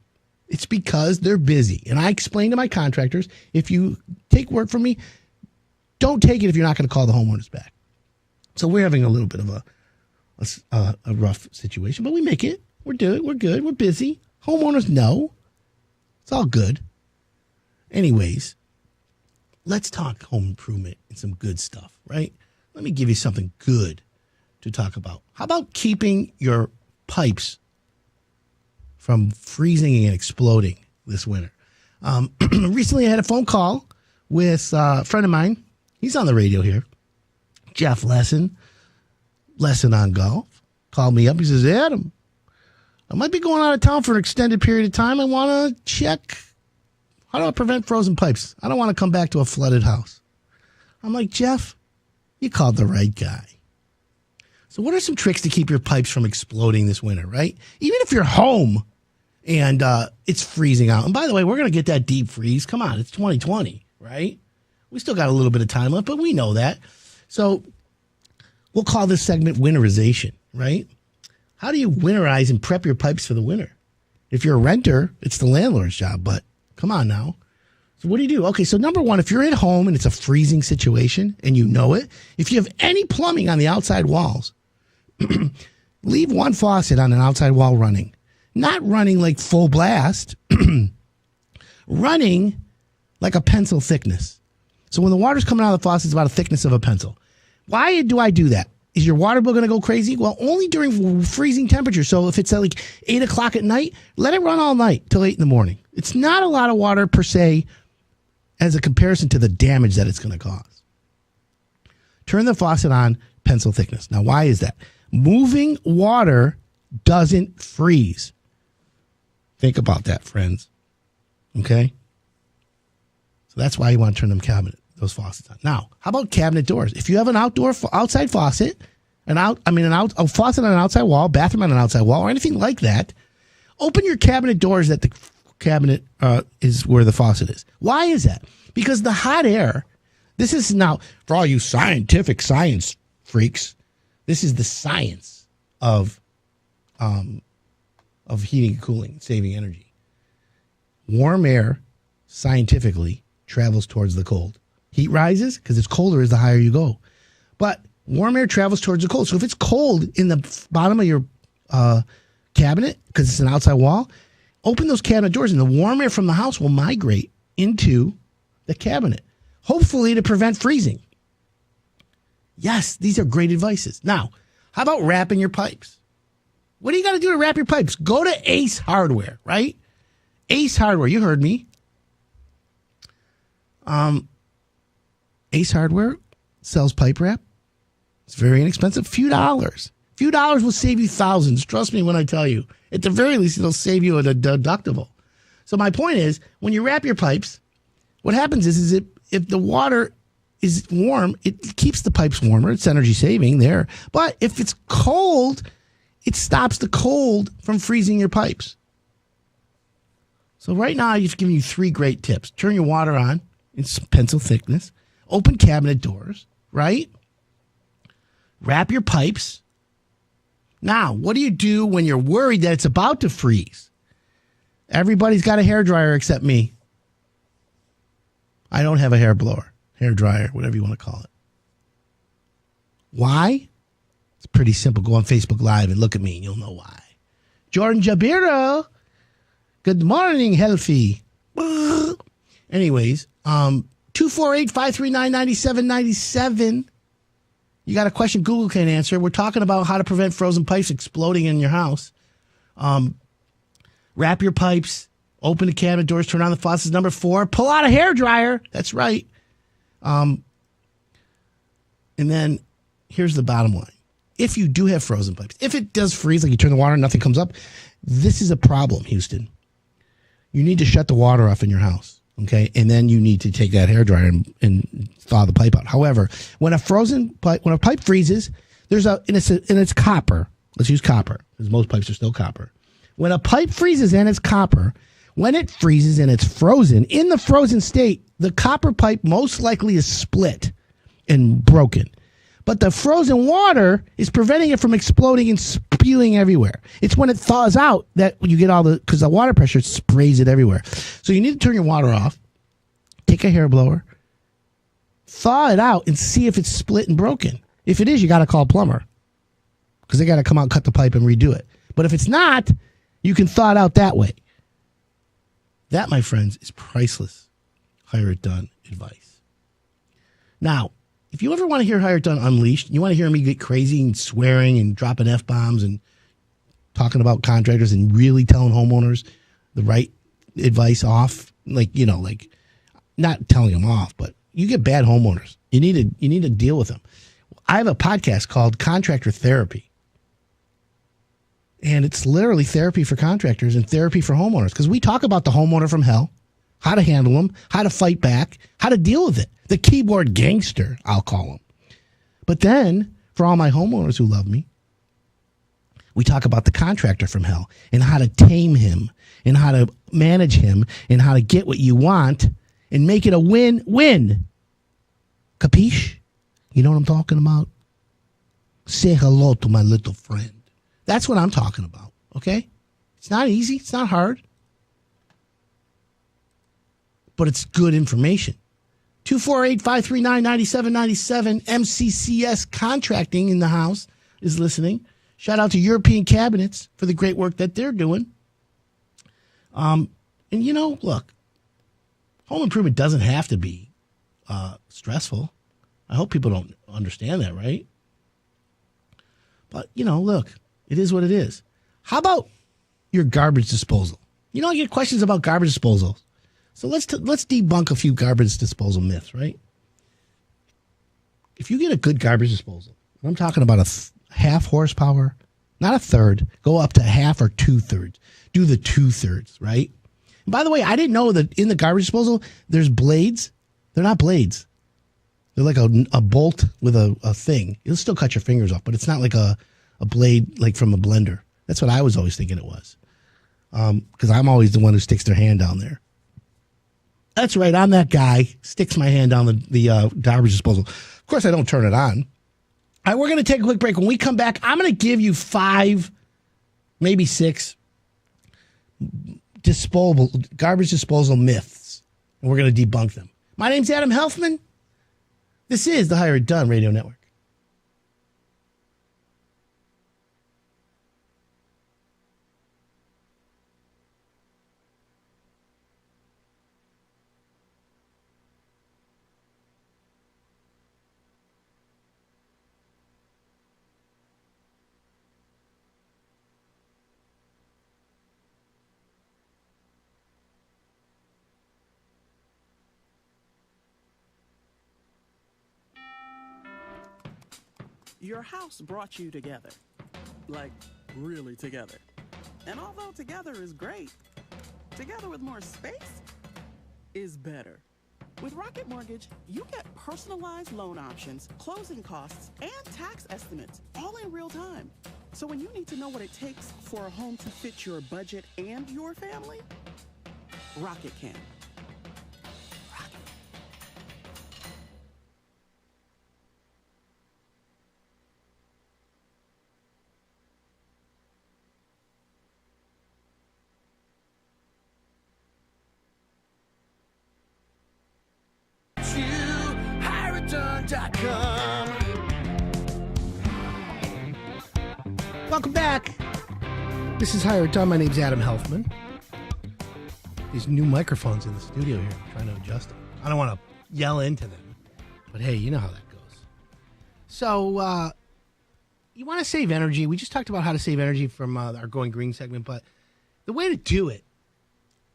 It's because they're busy. And I explain to my contractors, if you take work from me, don't take it if you're not going to call the homeowners back. So we're having a little bit of a rough situation, but we make it. We're doing it. We're good. We're busy. Homeowners know. It's all good. Anyways, let's talk home improvement and some good stuff, right? Let me give you something good to talk about. How about keeping your pipes from freezing and exploding this winter? Recently, I had a phone call with a friend of mine. He's on the radio here. Jeff Lesson on Golf, called me up. He says, Adam, I might be going out of town for an extended period of time. I want to check, how do I prevent frozen pipes? I don't want to come back to a flooded house. I'm like, Jeff, you called the right guy. So what are some tricks to keep your pipes from exploding this winter, right? Even if you're home and it's freezing out. And by the way, we're going to get that deep freeze. Come on, it's 2020, right? We still got a little bit of time left, but we know that. So we'll call this segment winterization, right? How do you winterize and prep your pipes for the winter? If you're a renter, it's the landlord's job, but come on now. So what do you do? Okay, so number one, if you're at home and it's a freezing situation and you know it, if you have any plumbing on the outside walls, leave one faucet on an outside wall running. Not running like full blast, running like a pencil thickness. So when the water's coming out of the faucet, it's about a thickness of a pencil. Why do I do that? Is your water bill going to go crazy? Well, only during freezing temperatures. So if it's at like 8 o'clock at night, let it run all night till 8 in the morning. It's not a lot of water per se as a comparison to the damage that it's going to cause. Turn the faucet on, pencil thickness. Now, why is that? Moving water doesn't freeze. Think about that, friends. Okay? So that's why you want to turn those faucets on. Now, how about cabinet doors? If you have an outside faucet, a faucet on an outside wall, bathroom on an outside wall, or anything like that, open your cabinet doors that the cabinet is where the faucet is. Why is that? Because the hot air, this is now, for all you science freaks, this is the science of heating and cooling, saving energy. Warm air, scientifically, travels towards the cold. Heat rises because it's colder as the higher you go. But warm air travels towards the cold. So if it's cold in the bottom of your cabinet because it's an outside wall, open those cabinet doors and the warm air from the house will migrate into the cabinet, hopefully to prevent freezing. Yes, these are great advices. Now, how about wrapping your pipes? What do you got to do to wrap your pipes? Go to Ace Hardware, right? Ace Hardware, you heard me. Ace Hardware sells pipe wrap. It's very inexpensive. Few dollars will save you thousands. Trust me when I tell you. At the very least, it'll save you a deductible. So my point is, when you wrap your pipes, what happens is if the water is warm, it keeps the pipes warmer. It's energy saving there. But if it's cold, it stops the cold from freezing your pipes. So right now, I've given you 3 great tips. Turn your water on. It's pencil thickness. Open cabinet doors, right? Wrap your pipes. Now, what do you do when you're worried that it's about to freeze? Everybody's got a hairdryer except me. I don't have a hair blower, hair dryer, whatever you want to call it. Why? It's pretty simple. Go on Facebook Live and look at me and you'll know why. Jordan Jabiro. Good morning, Healthy. Anyways, 248-539-9797. You got a question Google can't answer. We're talking about how to prevent frozen pipes exploding in your house. Wrap your pipes, open the cabinet doors, turn on the faucets. Number 4, pull out a hairdryer. That's right. And then here's the bottom line. If you do have frozen pipes, if it does freeze, like you turn the water and nothing comes up, this is a problem, Houston. You need to shut the water off in your house, okay? And then you need to take that hairdryer and thaw the pipe out. However, when a pipe freezes, and it's copper. Let's use copper, because most pipes are still copper. When a pipe freezes and it's copper, when it freezes and it's frozen, in the frozen state, the copper pipe most likely is split and broken. But the frozen water is preventing it from exploding and spewing everywhere. It's when it thaws out that you get because the water pressure sprays it everywhere. So you need to turn your water off, take a hair blower, thaw it out, and see if it's split and broken. If it is, you got to call a plumber, because they got to come out, cut the pipe, and redo it. But if it's not, you can thaw it out that way. That, my friends, is priceless Hire It Done advice. Now, if you ever want to hear Hire It Done Unleashed, you want to hear me get crazy and swearing and dropping F-bombs and talking about contractors and really telling homeowners the right advice off, like not telling them off, but you get bad homeowners. You need to deal with them. I have a podcast called Contractor Therapy. And it's literally therapy for contractors and therapy for homeowners, because we talk about the homeowner from hell, how to handle them, how to fight back, how to deal with it. The keyboard gangster, I'll call him. But then, for all my homeowners who love me, we talk about the contractor from hell and how to tame him and how to manage him and how to get what you want and make it a win-win. Capiche? You know what I'm talking about? Say hello to my little friend. That's what I'm talking about, okay? It's not easy. It's not hard. But it's good information. 248-539-9797. MCCS Contracting in the house is listening. Shout out to European Cabinets for the great work that they're doing. And look, home improvement doesn't have to be stressful. I hope people don't understand that, right? But, look, it is what it is. How about your garbage disposal? I get questions about garbage disposal. So let's debunk a few garbage disposal myths, right? If you get a good garbage disposal, I'm talking about a half horsepower, not a third, go up to half or 2/3. Do the 2/3, right? And by the way, I didn't know that in the garbage disposal, there's blades. They're not blades. They're like a bolt with a thing. It'll still cut your fingers off, but it's not like a blade like from a blender. That's what I was always thinking it was. Because I'm always the one who sticks their hand down there. That's right, I'm that guy, sticks my hand down the garbage disposal. Of course, I don't turn it on. All right, we're going to take a quick break. When we come back, I'm going to give you 5, maybe 6 garbage disposal myths, and we're going to debunk them. My name's Adam Helfman. This is the Hire It Done Radio Network. Your house brought you together. Like, really together. And although together is great, together with more space is better. With Rocket Mortgage, you get personalized loan options, closing costs, and tax estimates, all in real time. So when you need to know what it takes for a home to fit your budget and your family, Rocket can. Welcome back. This is Hire It Done. My name's Adam Helfman. These new microphones in the studio here, I'm trying to adjust them. I don't want to yell into them, but hey, you know how that goes. So you want to save energy. We just talked about how to save energy from our Going Green segment, but the way to do it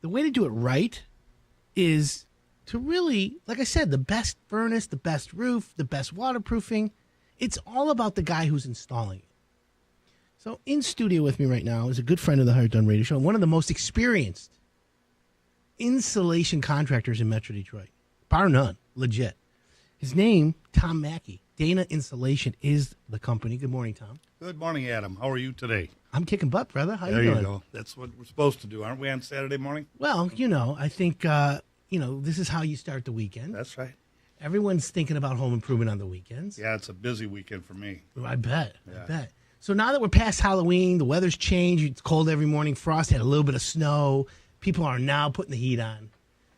right is to really, like I said, the best furnace, the best roof, the best waterproofing. It's all about the guy who's installing it. So in studio with me right now is a good friend of the Hard Done Radio Show, and one of the most experienced insulation contractors in Metro Detroit, bar none, legit. His name, Tom Mackey. Dana Insulation is the company. Good morning, Tom. Good morning, Adam. How are you today? I'm kicking butt, brother. How there you doing? There you go. That's what we're supposed to do, aren't we, on Saturday morning? Well, I think, this is how you start the weekend. That's right. Everyone's thinking about home improvement on the weekends. Yeah, it's a busy weekend for me. I bet. So now that we're past Halloween, the weather's changed. It's cold every morning. Frost had a little bit of snow. People are now putting the heat on,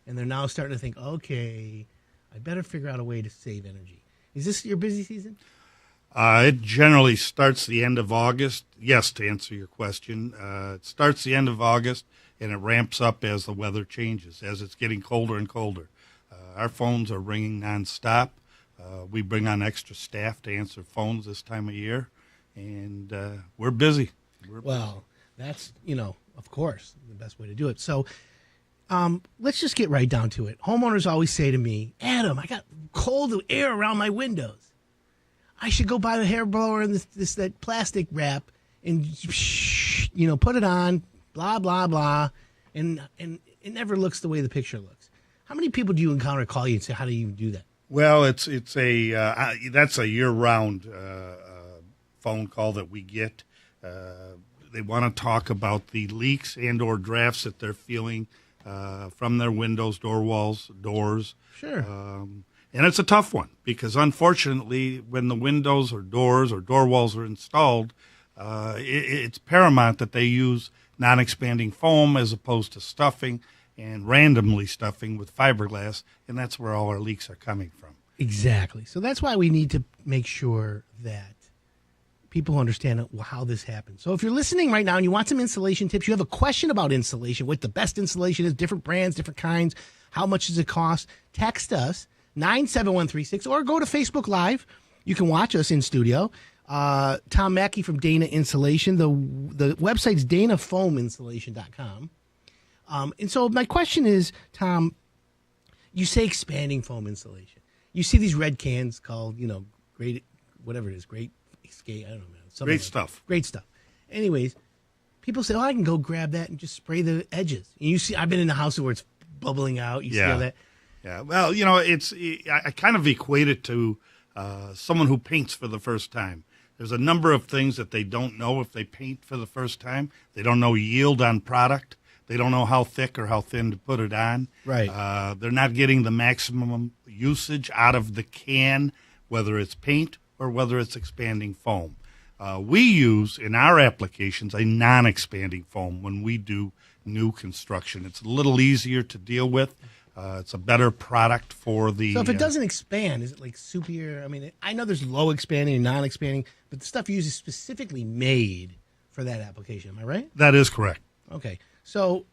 and they're now starting to think, okay, I better figure out a way to save energy. Is this your busy season? It generally starts the end of August. Yes, to answer your question. It starts the end of August, and it ramps up as the weather changes, as it's getting colder and colder. Our phones are ringing nonstop. We bring on extra staff to answer phones this time of year, and we're busy. That's, of course, the best way to do it. So let's just get right down to it. Homeowners always say to me, Adam, I got cold air around my windows. I should go buy the hair blower and that plastic wrap and, put it on, blah, blah, blah, and it never looks the way the picture looks. How many people do you encounter call you and say, how do you do that? Well, that's a year-round phone call that we get. They want to talk about the leaks and or drafts that they're feeling from their windows, door walls, doors. Sure. And it's a tough one because, unfortunately, when the windows or doors or door walls are installed, it's paramount that they use non-expanding foam as opposed to stuffing and randomly stuffing with fiberglass, and that's where all our leaks are coming from. Exactly. So that's why we need to make sure that people understand how this happens. So if you're listening right now and you want some insulation tips, you have a question about insulation, what the best insulation is, different brands, different kinds, how much does it cost, text us, 97136, or go to Facebook Live. You can watch us in studio. Tom Mackey from Dana Insulation. The website's danafoaminsulation.com. And so my question is, Tom, you say expanding foam insulation. You see these red cans called, great, whatever it is, great escape, I don't know. Great stuff. Great stuff. Anyways, people say, I can go grab that and just spray the edges. And you see, I've been in the house where it's bubbling out. You see all that? Yeah. Well, I kind of equate it to someone who paints for the first time. There's a number of things that they don't know if they paint for the first time. They don't know yield on product. They don't know how thick or how thin to put it on. Right. They're not getting the maximum usage out of the can, whether it's paint or whether it's expanding foam. We use, in our applications, a non-expanding foam when we do new construction. It's a little easier to deal with. It's a better product for the... So if it doesn't expand, is it like superior? I mean, I know there's low expanding and non-expanding, but the stuff you use is specifically made for that application. Am I right? That is correct. Okay. So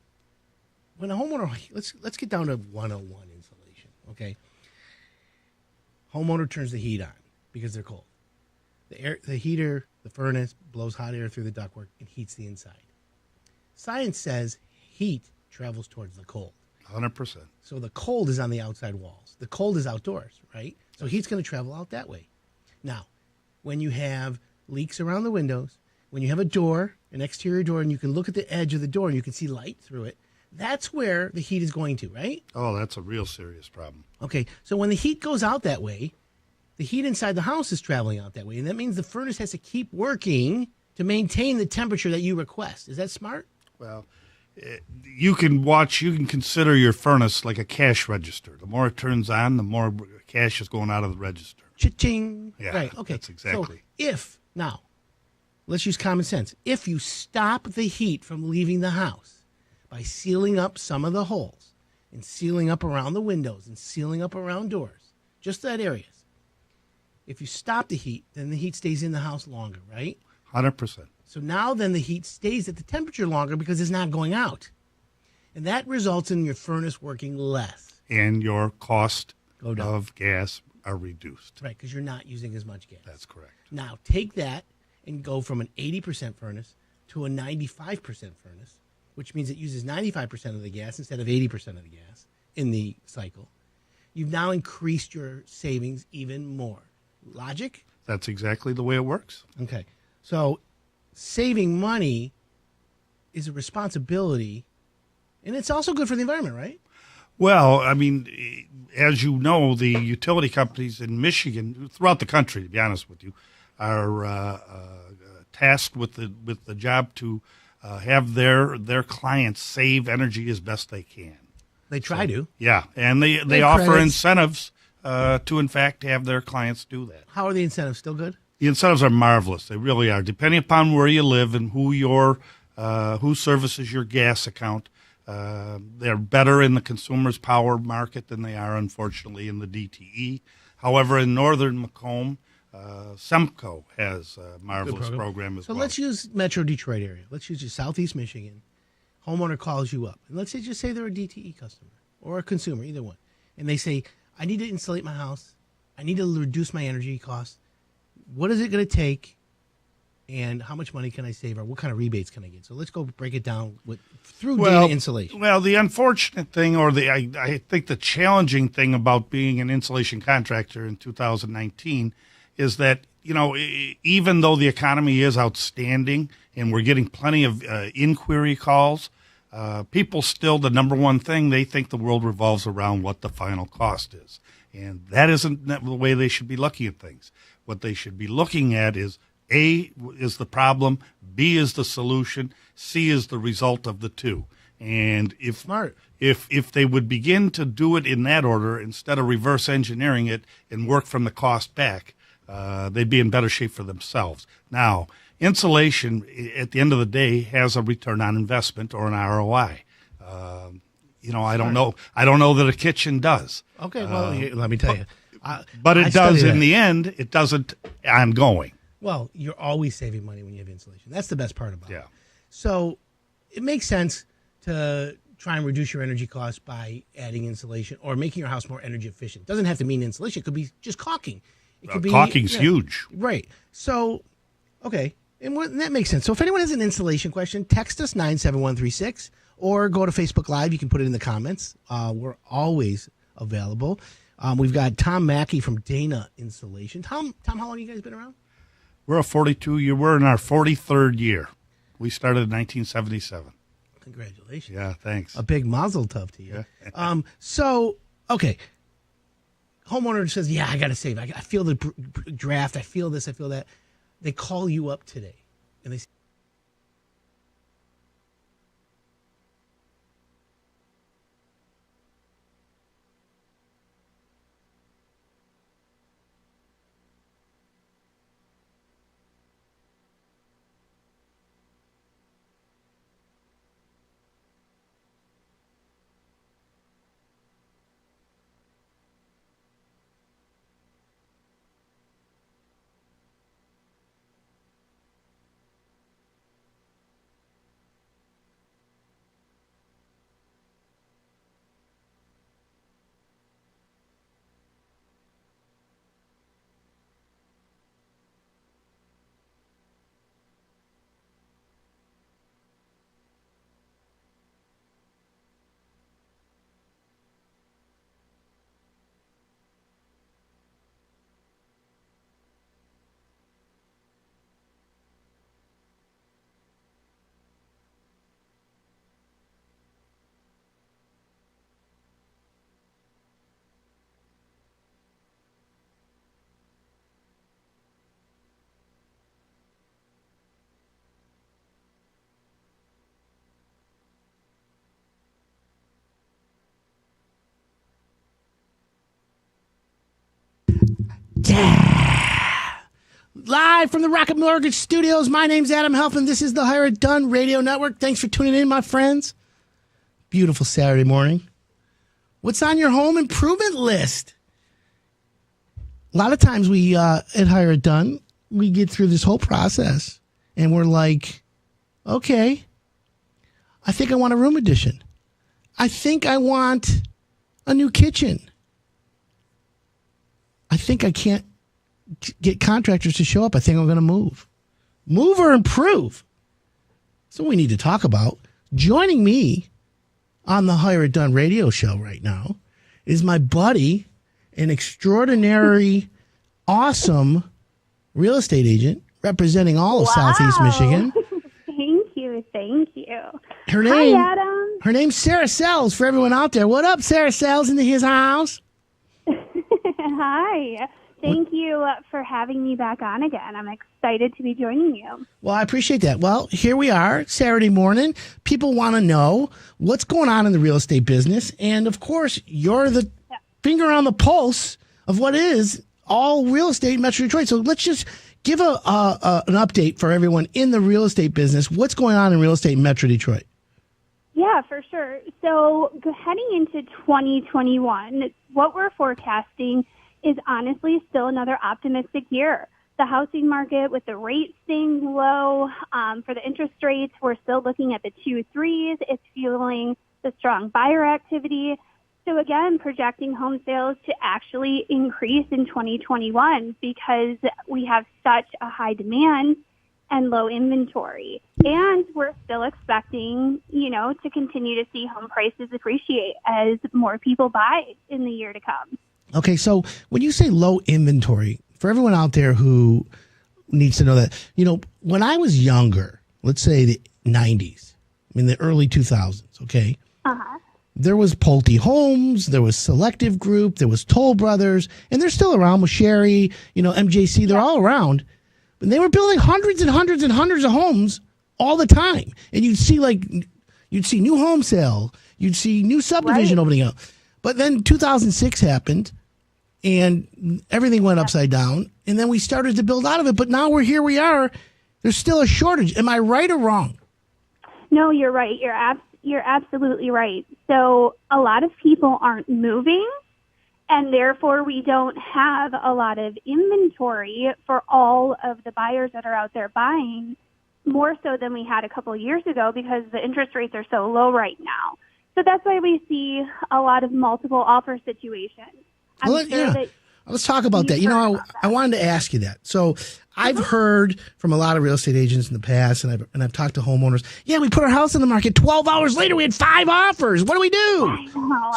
when a homeowner... Let's get down to 101 insulation, okay? Homeowner turns the heat on because they're cold. The heater, the furnace, blows hot air through the ductwork and heats the inside. Science says heat travels towards the cold. 100%. So the cold is on the outside walls. The cold is outdoors, right? So heat's going to travel out that way. Now, when you have leaks around the windows, when you have a door, an exterior door, and you can look at the edge of the door and you can see light through it, that's where the heat is going to, right? Oh, that's a real serious problem. Okay, so when the heat goes out that way, the heat inside the house is traveling out that way, and that means the furnace has to keep working to maintain the temperature that you request. Is that smart? Well, you can consider your furnace like a cash register. The more it turns on, the more cash is going out of the register. Cha-ching. Yeah, right, okay. that's exactly. So now, let's use common sense. If you stop the heat from leaving the house by sealing up some of the holes and sealing up around the windows and sealing up around doors, just that areas, if you stop the heat, then the heat stays in the house longer, right? 100%. So now then the heat stays at the temperature longer because it's not going out. And that results in your furnace working less. And your cost Go down. of gas are reduced. Right, because you're not using as much gas. That's correct. Now, take that and go from an 80% furnace to a 95% furnace, which means it uses 95% of the gas instead of 80% of the gas in the cycle. You've now increased your savings even more. Logic? That's exactly the way it works. Okay. So saving money is a responsibility, and it's also good for the environment, right? Well, I mean, as you know, the utility companies in Michigan, throughout the country, to be honest with you, are tasked with the job to have their clients save energy as best they can. They try to. Yeah, and they offer credits. incentives to, in fact, have their clients do that. How are the incentives? Still good? The incentives are marvelous. They really are. Depending upon where you live and who services your gas account, they're better in the consumer's power market than they are, unfortunately, in the DTE. However, in northern Macomb, Semco has a marvelous program as well. So let's use Metro Detroit area. Let's use Southeast Michigan. Homeowner calls you up, and let's just say they're a DTE customer or a consumer, either one, and they say, I need to insulate my house. I need to reduce my energy costs. What is it going to take, and how much money can I save, or what kind of rebates can I get? So let's go break it down through data insulation. Well, the unfortunate thing, or I think the challenging thing about being an insulation contractor in 2019 is that, even though the economy is outstanding and we're getting plenty of inquiry calls, people still, the number one thing, they think the world revolves around what the final cost is. And that isn't the way they should be looking at things. What they should be looking at is A is the problem, B is the solution, C is the result of the two. And if they would begin to do it in that order instead of reverse engineering it and work from the cost back, they'd be in better shape for themselves. Now, insulation, at the end of the day, has a return on investment or an ROI. I don't know that a kitchen does. Okay, well, let me tell you. But it does in the end. It doesn't ongoing. Well, you're always saving money when you have insulation. That's the best part about it. Yeah. So it makes sense to try and reduce your energy costs by adding insulation or making your house more energy efficient. It doesn't have to mean insulation. It could be just caulking. It could be caulking's huge. Right. So, okay. And that makes sense. So if anyone has an installation question, text us 97136 or go to Facebook Live. You can put it in the comments. We're always available. We've got Tom Mackey from Dana Insulation. Tom, how long have you guys been around? We're a 42-year. We're in our 43rd year. We started in 1977. Congratulations. Yeah, thanks. A big mazel tov to you. So, okay. Homeowner says, yeah, I got to save. I feel the draft. I feel this. I feel that. They call you up today, and they say, live from the Rocket Mortgage Studios. My name's Adam Helfman. This is the Hire It Done Radio Network. Thanks for tuning in, my friends. Beautiful Saturday morning. What's on your home improvement list? A lot of times we at Hire It Done, we get through this whole process and we're like, okay, I think I want a room addition. I think I want a new kitchen. I think I can't get contractors to show up. I think I'm going to move. Move or improve. That's what we need to talk about. Joining me on the Hire It Done radio show right now is my buddy, an extraordinary, awesome real estate agent representing all of Southeast Michigan. Thank you. Hi, Adam. Her name's Sarah Sells for everyone out there. What up, Sarah Sells into his house? Hi. Thank you for having me back on again. I'm excited to be joining you. Well, I appreciate that. Well, here we are, Saturday morning. People want to know what's going on in the real estate business. And, of course, you're the finger on the pulse of what is all real estate in Metro Detroit. So let's just give an update for everyone in the real estate business. What's going on in real estate in Metro Detroit? Yeah, for sure. So heading into 2021, what we're forecasting is honestly still another optimistic year. The housing market, with the rates staying low, for the interest rates, we're still looking at the 2-3s. It's fueling the strong buyer activity. So again, projecting home sales to actually increase in 2021 because we have such a high demand and low inventory. And we're still expecting, to continue to see home prices appreciate as more people buy in the year to come. Okay, so when you say low inventory, for everyone out there who needs to know that, when I was younger, let's say the 90s, the early 2000s, okay? Uh-huh. There was Pulte Homes, there was Selective Group, there was Toll Brothers, and they're still around with Sherry, MJC, they're all around. And they were building hundreds and hundreds and hundreds of homes all the time. And you'd see new home sale, you'd see new subdivision opening up. But then 2006 happened, and everything went upside down, and then we started to build out of it. But now here we are. There's still a shortage. Am I right or wrong? No, you're right. You're absolutely right. So a lot of people aren't moving, and therefore we don't have a lot of inventory for all of the buyers that are out there buying, more so than we had a couple of years ago because the interest rates are so low right now. So that's why we see a lot of multiple offer situations. Let's talk about that. I wanted to ask you that. So I've heard from a lot of real estate agents in the past, and I've talked to homeowners. Yeah, we put our house on the market. 12 hours later, we had 5 offers. What do we do?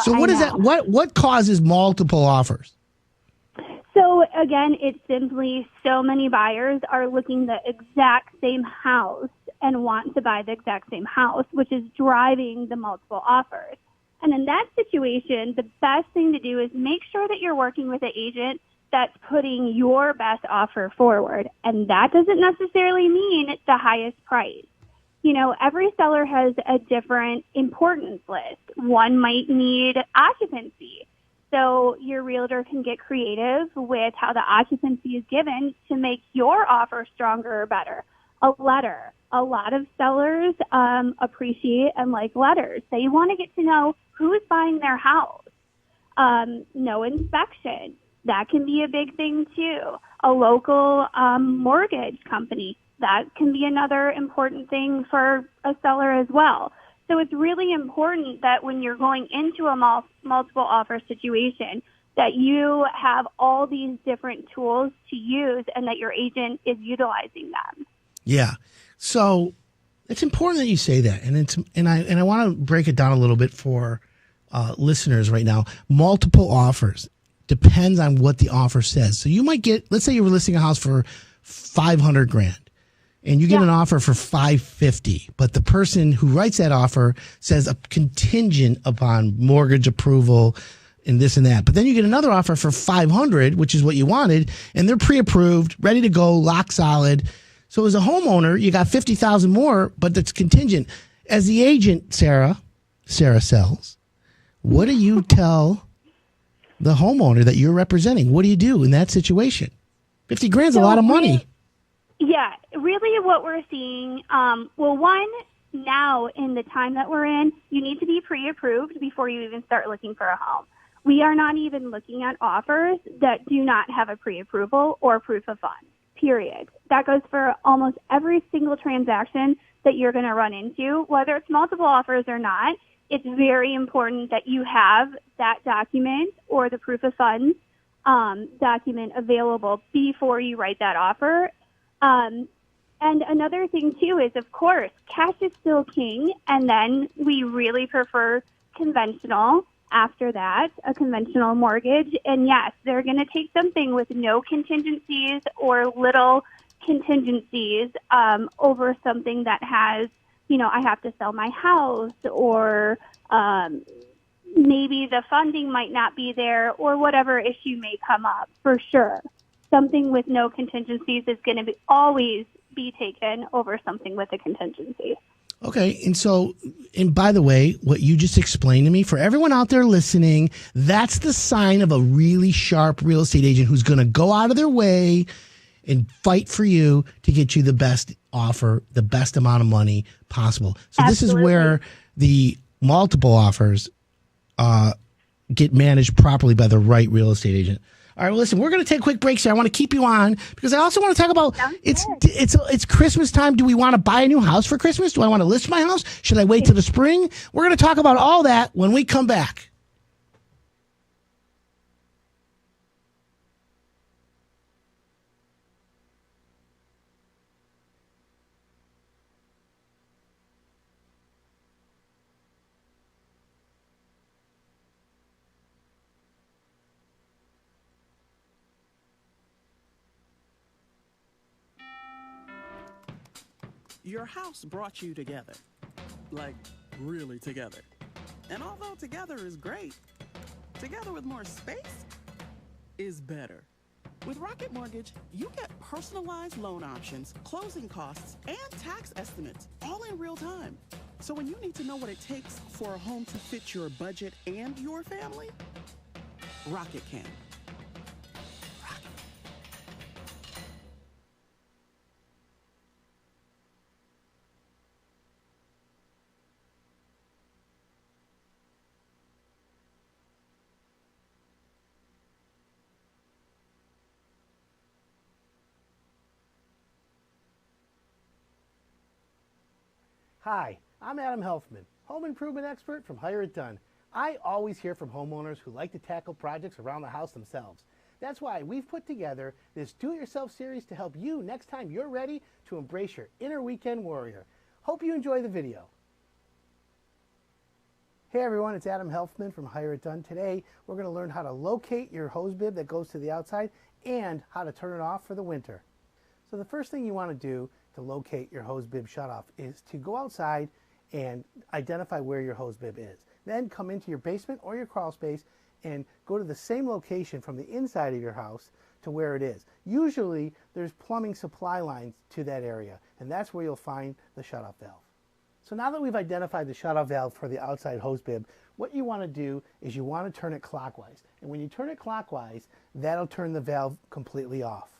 What is that? What causes multiple offers? So again, it's simply so many buyers are looking the exact same house and want to buy the exact same house, which is driving the multiple offers. And in that situation, the best thing to do is make sure that you're working with an agent that's putting your best offer forward. And that doesn't necessarily mean the highest price. Every seller has a different importance list. One might need occupancy. So your realtor can get creative with how the occupancy is given to make your offer stronger or better. A letter. A lot of sellers appreciate and like letters. They want to get to know who's buying their house. No inspection. That can be a big thing too. A local mortgage company. That can be another important thing for a seller as well. So it's really important that when you're going into a multiple offer situation, that you have all these different tools to use and that your agent is utilizing them. Yeah. So it's important that you say that. And I want to break it down a little bit for listeners right now. Multiple offers depends on what the offer says. So you might get, let's say you were listing a house for $500,000. And you get an offer for $550,000, but the person who writes that offer says a contingent upon mortgage approval and this and that. But then you get another offer for $500,000, which is what you wanted, and they're pre-approved, ready to go, lock solid. So as a homeowner, you got $50,000 more, but that's contingent. As the agent, Sarah Sells, what do you tell the homeowner that you're representing? What do you do in that situation? $50,000 is a lot of money. Yeah, really what we're seeing, one, now in the time that we're in, you need to be pre-approved before you even start looking for a home. We are not even looking at offers that do not have a pre-approval or proof of funds, period. That goes for almost every single transaction that you're going to run into, whether it's multiple offers or not. It's very important that you have that document or the proof of funds document available before you write that offer. And another thing, too, is, of course, cash is still king, and then we really prefer conventional after that, a conventional mortgage. And, yes, they're going to take something with no contingencies or little contingencies over something that has, I have to sell my house, or maybe the funding might not be there, or whatever issue may come up, for sure. Something with no contingencies is going to always be taken over something with a contingency. Okay, and by the way, what you just explained to me, for everyone out there listening, that's the sign of a really sharp real estate agent who's going to go out of their way and fight for you to get you the best offer, the best amount of money possible. So Absolutely. This is where the multiple offers get managed properly by the right real estate agent. All right, well, listen, we're going to take a quick break here. I want to keep you on because I also want to talk about it's Christmas time. Do we want to buy a new house for Christmas? Do I want to list my house? Should I wait till the spring? We're going to talk about all that when we come back. Your house brought you together. Like, really together. And although together is great, together with more space is better. With Rocket Mortgage, you get personalized loan options, closing costs, and tax estimates, all in real time. So when you need to know what it takes for a home to fit your budget and your family, Rocket can. Hi, I'm Adam Helfman, home improvement expert from Hire It Done. I always hear from homeowners who like to tackle projects around the house themselves. That's why we've put together this Do-It-Yourself series to help you next time you're ready to embrace your inner weekend warrior. Hope you enjoy the video. Hey everyone, it's Adam Helfman from Hire It Done. Today we're going to learn how to locate your hose bib that goes to the outside and how to turn it off for the winter. So the first thing you want to do to locate your hose bib shutoff is to go outside and identify where your hose bib is. Then come into your basement or your crawl space and go to the same location from the inside of your house to where it is. Usually there's plumbing supply lines to that area, and that's where you'll find the shutoff valve. So now that we've identified the shutoff valve for the outside hose bib, what you want to do is you want to turn it clockwise. And when you turn it clockwise, that'll turn the valve completely off.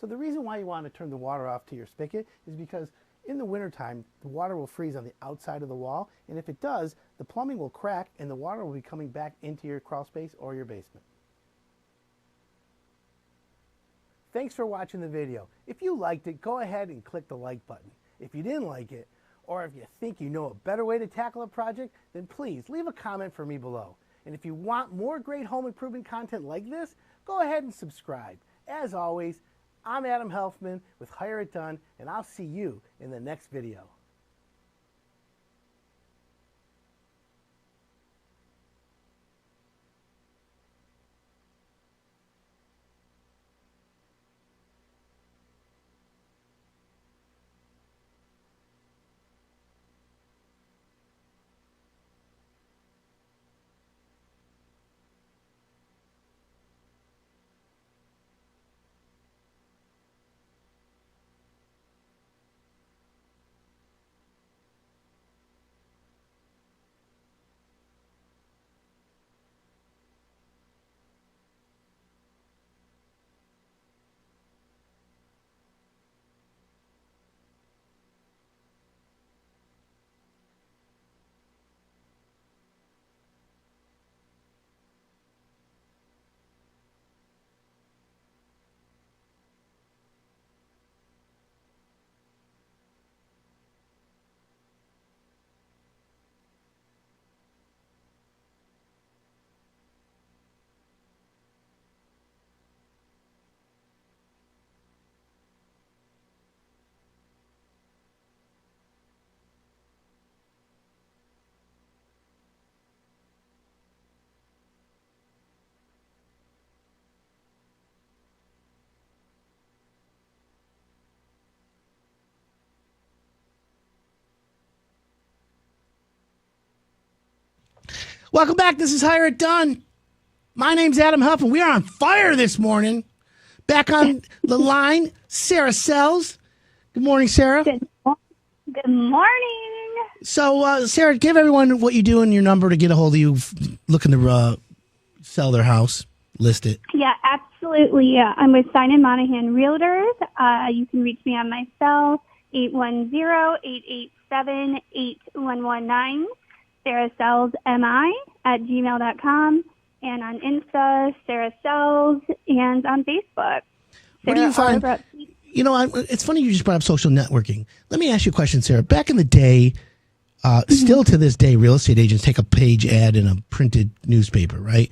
So the reason why you want to turn the water off to your spigot is because in the wintertime, the water will freeze on the outside of the wall, and if it does, the plumbing will crack and the water will be coming back into your crawl space or your basement. Thanks for watching the video. If you liked it, go ahead and click the like button. If you didn't like it, or if you think you know a better way to tackle a project, then please leave a comment for me below. And if you want more great home improvement content like this, go ahead and subscribe. As always, I'm Adam Helfman with Hire It Done, and I'll see you in the next video. Welcome back. This is Hire It Done. My name's Adam Huff, and we are on fire this morning. Back on the line, Sarah Sells. Good morning, Sarah. Good morning. So, Sarah, give everyone what you do and your number to get a hold of you looking to sell their house, list it. Yeah, absolutely. I'm with Simon Monahan Realtors. You can reach me on my cell, 810-887-8119. Sarah Sells MI at gmail.com, and on Insta, Sarah Sells, and on Facebook. What do you find? You know, it's funny you just brought up social networking. Let me ask you a question, Sarah. Back in the day, still to this day, real estate agents take a page ad in a printed newspaper, right?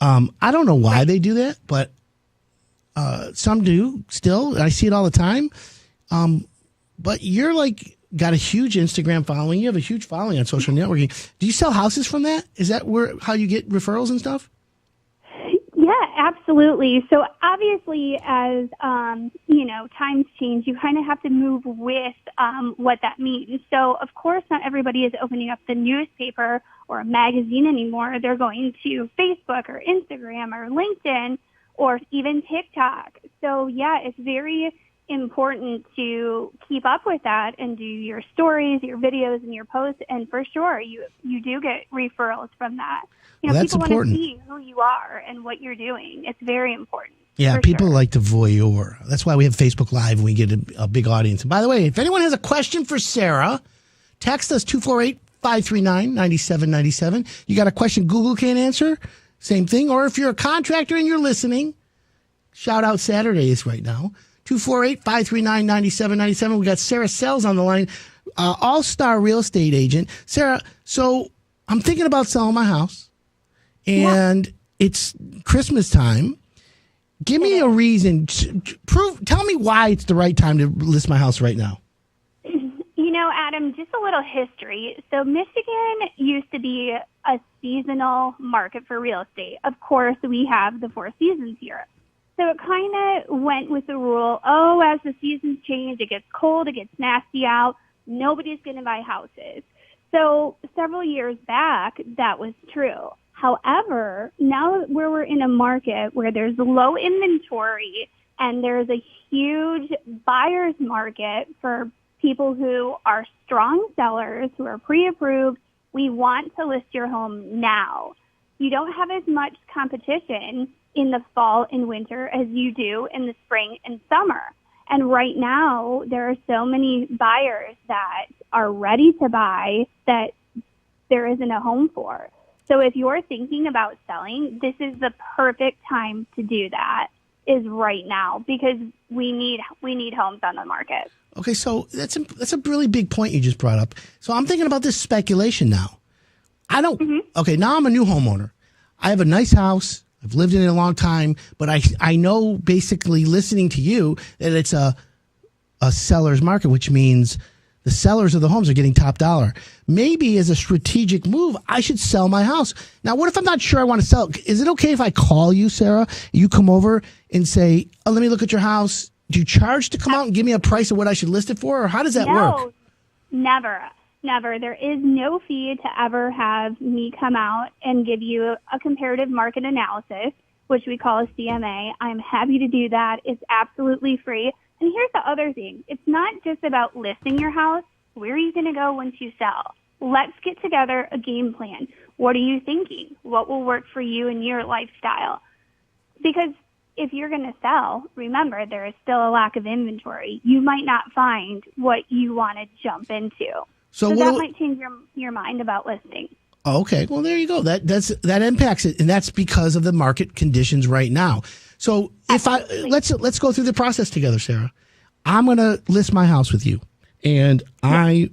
I don't know why they do that, but some do still. I see it all the time. But you're got a huge Instagram following. You have a huge following on social networking. Do you sell houses from that? Is that how you get referrals and stuff? Yeah, absolutely. So obviously, as times change, you kind of have to move with what that means. So of course, not everybody is opening up the newspaper or a magazine anymore. They're going to Facebook or Instagram or LinkedIn or even TikTok. So yeah, it's very important to keep up with that and do your stories, your videos, and your posts. And for sure, you do get referrals from that. That's people important. Want to see who you are and what you're doing. It's very important. Yeah, people like to voyeur. That's why we have Facebook Live and we get a big audience. And by the way, if anyone has a question for Sarah, text us 248-539-9797. You got a question Google can't answer? Same thing. Or if you're a contractor and you're listening, shout out Saturdays right now. 248-539-9797. We got Sarah Sells on the line, all-star real estate agent. Sarah, so I'm thinking about selling my house, and it's Christmas time. Give me a reason. Tell me why it's the right time to list my house right now. Adam, just a little history. So Michigan used to be a seasonal market for real estate. Of course, we have the 4 seasons here. So it kind of went with the rule, as the seasons change, it gets cold, it gets nasty out, nobody's going to buy houses. So several years back, that was true. However, now where we're in a market where there's low inventory and there's a huge buyer's market for people who are strong sellers, who are pre-approved, we want to list your home now. You don't have as much competition in the fall and winter as you do in the spring and summer. And right now, there are so many buyers that are ready to buy that there isn't a home for. So if you're thinking about selling, this is the perfect time to do that, is right now, because we need homes on the market. Okay, so that's a really big point you just brought up. So I'm thinking about this speculation now. Okay, now I'm a new homeowner. I have a nice house. I've lived in it a long time, but I know, basically listening to you, that it's a seller's market, which means the sellers of the homes are getting top dollar. Maybe as a strategic move, I should sell my house. Now, what if I'm not sure I want to sell? Is it okay if I call you, Sarah? You come over and say, let me look at your house. Do you charge to come out and give me a price of what I should list it for? Or how does that work? Never. There is no fee to ever have me come out and give you a comparative market analysis, which we call a CMA. I'm happy to do that. It's absolutely free. And here's the other thing. It's not just about listing your house. Where are you going to go once you sell? Let's get together a game plan. What are you thinking? What will work for you and your lifestyle? Because if you're going to sell, remember, there is still a lack of inventory. You might not find what you want to jump into. So that might change your mind about listing. Oh, okay. Well, there you go. That impacts it, and that's because of the market conditions right now. So let's go through the process together, Sarah. I'm going to list my house with you, and I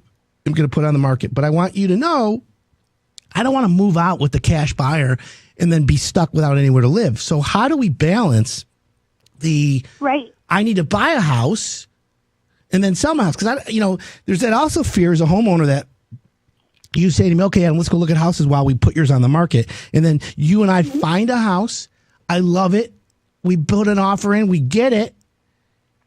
am going to put it on the market. But I want you to know, I don't want to move out with the cash buyer and then be stuck without anywhere to live. So how do we balance I need to buy a house and then sell my house? Because there's that also fear as a homeowner that you say to me, okay, Adam, let's go look at houses while we put yours on the market. And then you and I find a house. I love it. We put an offer in. We get it.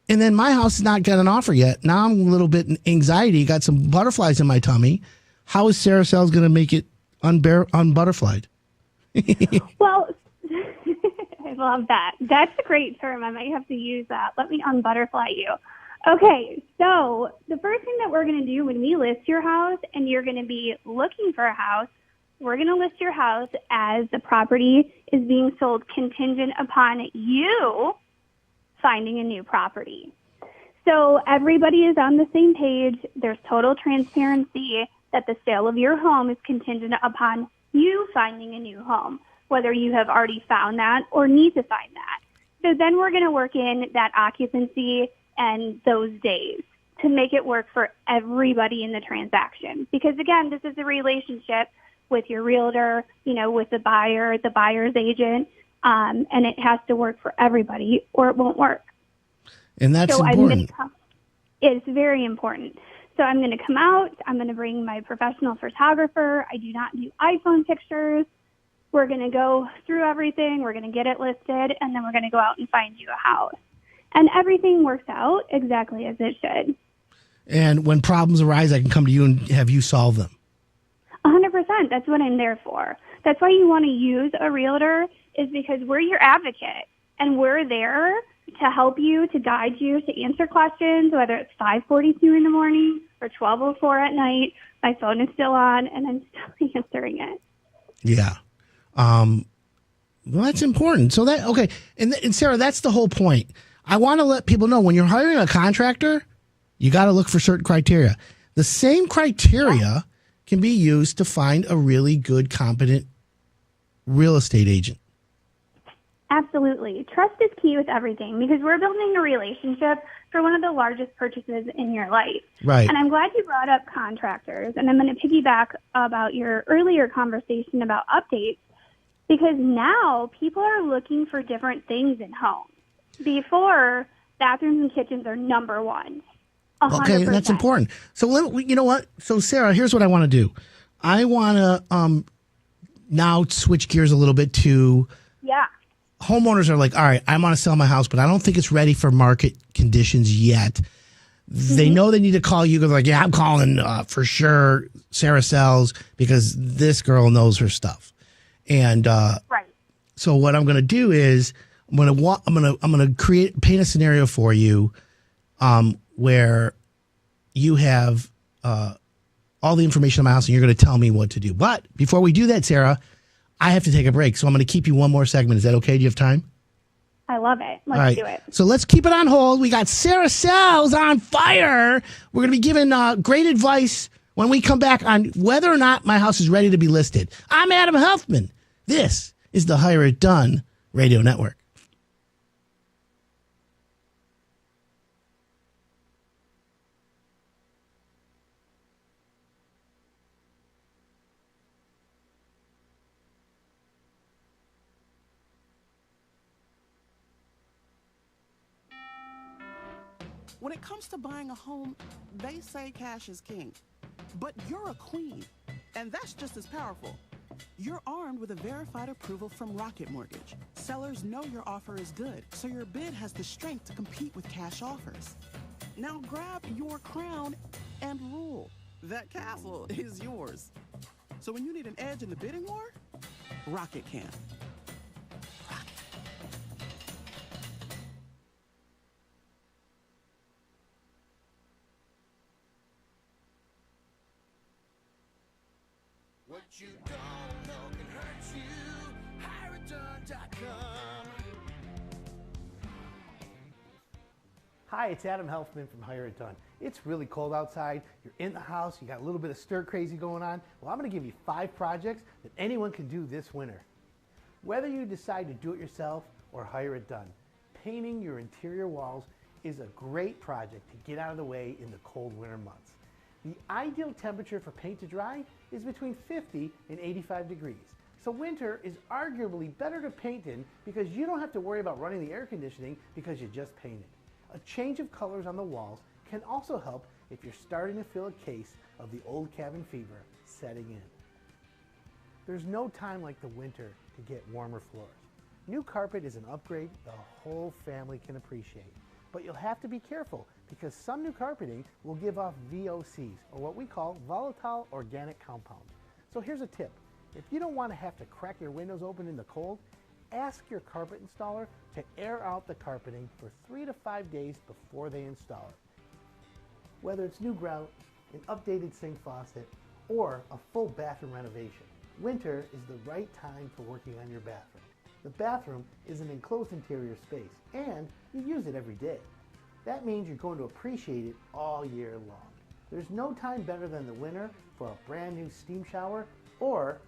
And then my house has not got an offer yet. Now I'm a little bit in anxiety. Got some butterflies in my tummy. How is Sarah Sells going to make it unbutterflied. Well, I love that. That's a great term. I might have to use that. Let me unbutterfly you. Okay, so the first thing that we're going to do when we list your house and you're going to be looking for a house, we're going to list your house as the property is being sold contingent upon you finding a new property. So everybody is on the same page. There's total transparency that the sale of your home is contingent upon you finding a new home, whether you have already found that or need to find that. So then we're going to work in that occupancy and those days to make it work for everybody in the transaction. Because again, this is a relationship with your realtor, with the buyer, the buyer's agent, and it has to work for everybody or it won't work. And that's so important. It's very important. So I'm going to come out. I'm going to bring my professional photographer. I do not do iPhone pictures. We're going to go through everything. We're going to get it listed, and then we're going to go out and find you a house. And everything works out exactly as it should. And when problems arise, I can come to you and have you solve them. 100%. That's what I'm there for. That's why you want to use a realtor, is because we're your advocate, and we're there to help you, to guide you, to answer questions, whether it's 5:42 in the morning or 12:04 at night. My phone is still on, and I'm still answering it. Yeah. Well, that's important. So okay. And Sarah, that's the whole point. I want to let people know when you're hiring a contractor, you got to look for certain criteria. The same criteria can be used to find a really good, competent real estate agent. Absolutely. Trust is key with everything because we're building a relationship for one of the largest purchases in your life. Right. And I'm glad you brought up contractors. And I'm going to piggyback about your earlier conversation about updates because now people are looking for different things in homes. Before, bathrooms and kitchens are number one. 100%. Okay, that's important. So you know what? So Sarah, here's what I want to do. I want to now switch gears a little bit to homeowners are like, all right, I want to sell my house, but I don't think it's ready for market conditions yet. They know they need to call you. They're like, yeah, I'm calling for sure Sarah Sells because this girl knows her stuff. And right. So what I'm going to do is I'm going to paint a scenario for you where you have all the information on my house and you're going to tell me what to do. But before we do that, Sarah, I have to take a break. So I'm going to keep you one more segment. Is that okay? Do you have time? I love it. Let's do it. So let's keep it on hold. We got Sarah Sells on fire. We're going to be giving great advice when we come back on whether or not my house is ready to be listed. I'm Adam Huffman. This is the Hire It Done Radio Network. When it comes to buying a home, they say cash is king. But you're a queen, and that's just as powerful. You're armed with a verified approval from Rocket Mortgage. Sellers know your offer is good, so your bid has the strength to compete with cash offers. Now grab your crown and rule. That castle is yours. So when you need an edge in the bidding war, Rocket can. What you don't know can hurt you. HireItDone.com. Hi, it's Adam Helfman from Hire It Done. It's really cold outside. You're in the house. You got a little bit of stir crazy going on. Well, I'm going to give you 5 projects that anyone can do this winter. Whether you decide to do it yourself or hire it done, painting your interior walls is a great project to get out of the way in the cold winter months. The ideal temperature for paint to dry is between 50 and 85 degrees. So winter is arguably better to paint in because you don't have to worry about running the air conditioning because you just painted. A change of colors on the walls can also help if you're starting to feel a case of the old cabin fever setting in. There's no time like the winter to get warmer floors. New carpet is an upgrade the whole family can appreciate. But you'll have to be careful because some new carpeting will give off VOCs, or what we call volatile organic compounds. So here's a tip. If you don't want to have to crack your windows open in the cold, ask your carpet installer to air out the carpeting for 3 to 5 days before they install it. Whether it's new grout, an updated sink faucet, or a full bathroom renovation, winter is the right time for working on your bathroom. The bathroom is an enclosed interior space, and you use it every day. That means you're going to appreciate it all year long. There's no time better than the winter for a brand new steam shower or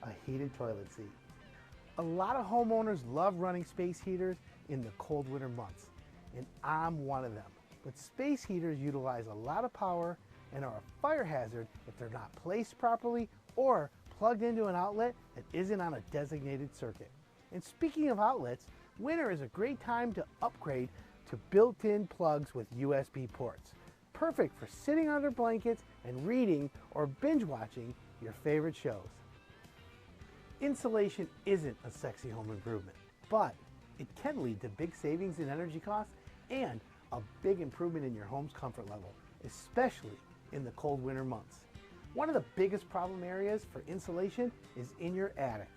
a heated toilet seat. A lot of homeowners love running space heaters in the cold winter months, and I'm one of them. But space heaters utilize a lot of power and are a fire hazard if they're not placed properly or plugged into an outlet that isn't on a designated circuit. And speaking of outlets, winter is a great time to upgrade to built-in plugs with USB ports. Perfect for sitting under blankets and reading or binge watching your favorite shows. Insulation isn't a sexy home improvement, but it can lead to big savings in energy costs and a big improvement in your home's comfort level, especially in the cold winter months. One of the biggest problem areas for insulation is in your attic.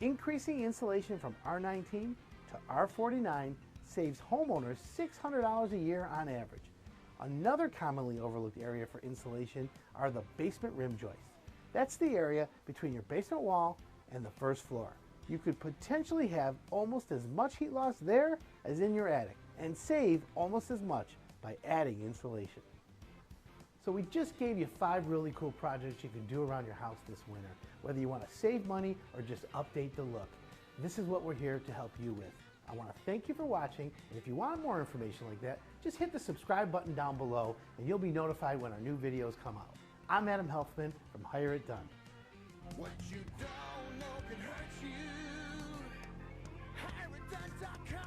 Increasing insulation from R19 to R49 saves homeowners $600 a year on average. Another commonly overlooked area for insulation are the basement rim joists. That's the area between your basement wall and the first floor. You could potentially have almost as much heat loss there as in your attic and save almost as much by adding insulation. So we just gave you 5 really cool projects you can do around your house this winter, whether you want to save money or just update the look. This is what we're here to help you with. I want to thank you for watching, and if you want more information like that, just hit the subscribe button down below and you'll be notified when our new videos come out. I'm Adam Helfman from Hire It Done. What you don't know can hurt you. HireItDone.com.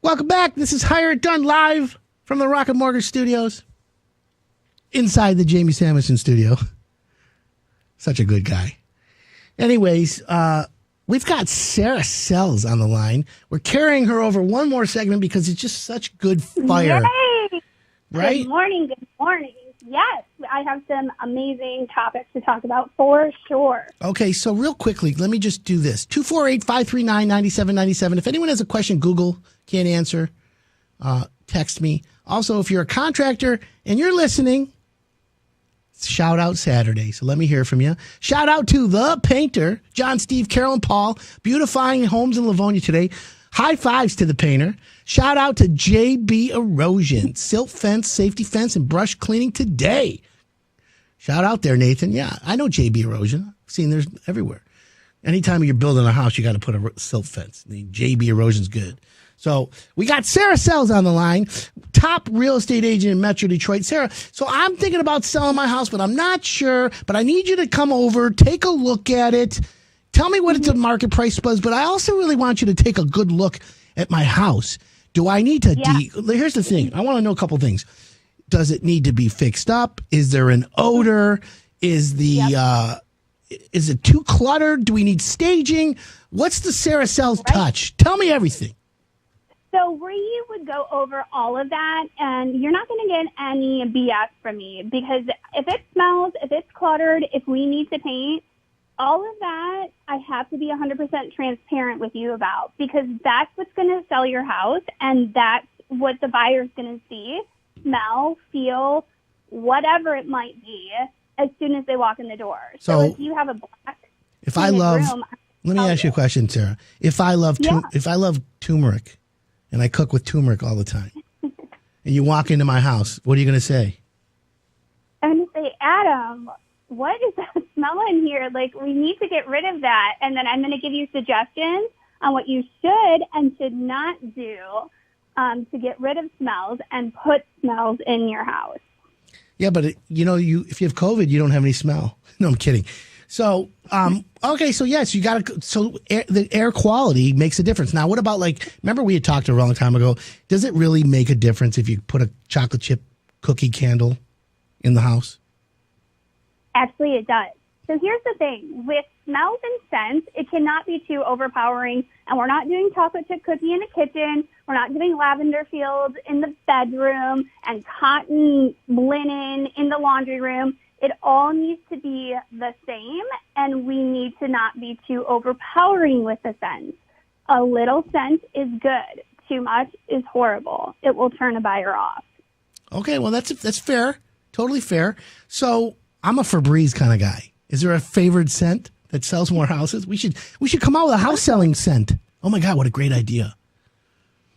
Welcome back. This is Hire It Done live from the Rocket Mortgage Studios inside the Jamie Samuelson studio. Such a good guy. Anyways, we've got Sarah Sells on the line. We're carrying her over one more segment because it's just such good fire. Yay! Right? Good morning. Good morning. Yes, I have some amazing topics to talk about for sure. Okay, so real quickly, let me just do this. 248-539-9797. If anyone has a question, Google, can't answer, text me. Also, if you're a contractor and you're listening, shout out Saturday. So let me hear from you. Shout out to the painter, John, Steve, Carol, and Paul, beautifying homes in Livonia today. High fives to the painter. Shout out to JB Erosion, silt fence, safety fence, and brush cleaning today. Shout out there, Nathan. Yeah, I know JB Erosion. I've seen theirs everywhere. Anytime you're building a house, you got to put a silt fence. The JB Erosion's good. So we got Sarah Sells on the line, top real estate agent in Metro Detroit. Sarah, so I'm thinking about selling my house, but I'm not sure. But I need you to come over, take a look at it. Tell me what the market price was, but I also really want you to take a good look at my house. Do I need to here's the thing. I want to know a couple things. Does it need to be fixed up? Is there an odor? Is the is it too cluttered? Do we need staging? What's the Sarah Sells touch? Tell me everything. So we would go over all of that, and you're not going to get any BS from me because if it smells, if it's cluttered, if we need to paint, all of that I have to be 100% transparent with you about because that's what's going to sell your house, and that's what the buyer's going to see, smell, feel, whatever it might be as soon as they walk in the door. So if you have a black room, let me ask you a question, Sarah. If I love turmeric, and I cook with turmeric all the time, and you walk into my house, what are you going to say? I'm going to say, Adam, what is that smell in here? Like, we need to get rid of that. And then I'm going to give you suggestions on what you should and should not do to get rid of smells and put smells in your house. Yeah, but if you have COVID, you don't have any smell. No, I'm kidding. So, okay, so yes, you got to. So the air quality makes a difference. Now, what about remember we had talked a long time ago? Does it really make a difference if you put a chocolate chip cookie candle in the house? Actually, it does. So here's the thing. With smells and scents, it cannot be too overpowering. And we're not doing chocolate chip cookie in the kitchen. We're not doing lavender fields in the bedroom and cotton linen in the laundry room. It all needs to be the same, and we need to not be too overpowering with the scent. A little scent is good. Too much is horrible. It will turn a buyer off. Okay, well, that's fair. Totally fair. So I'm a Febreze kind of guy. Is there a favored scent that sells more houses? We should come out with a house selling scent. Oh my God, what a great idea.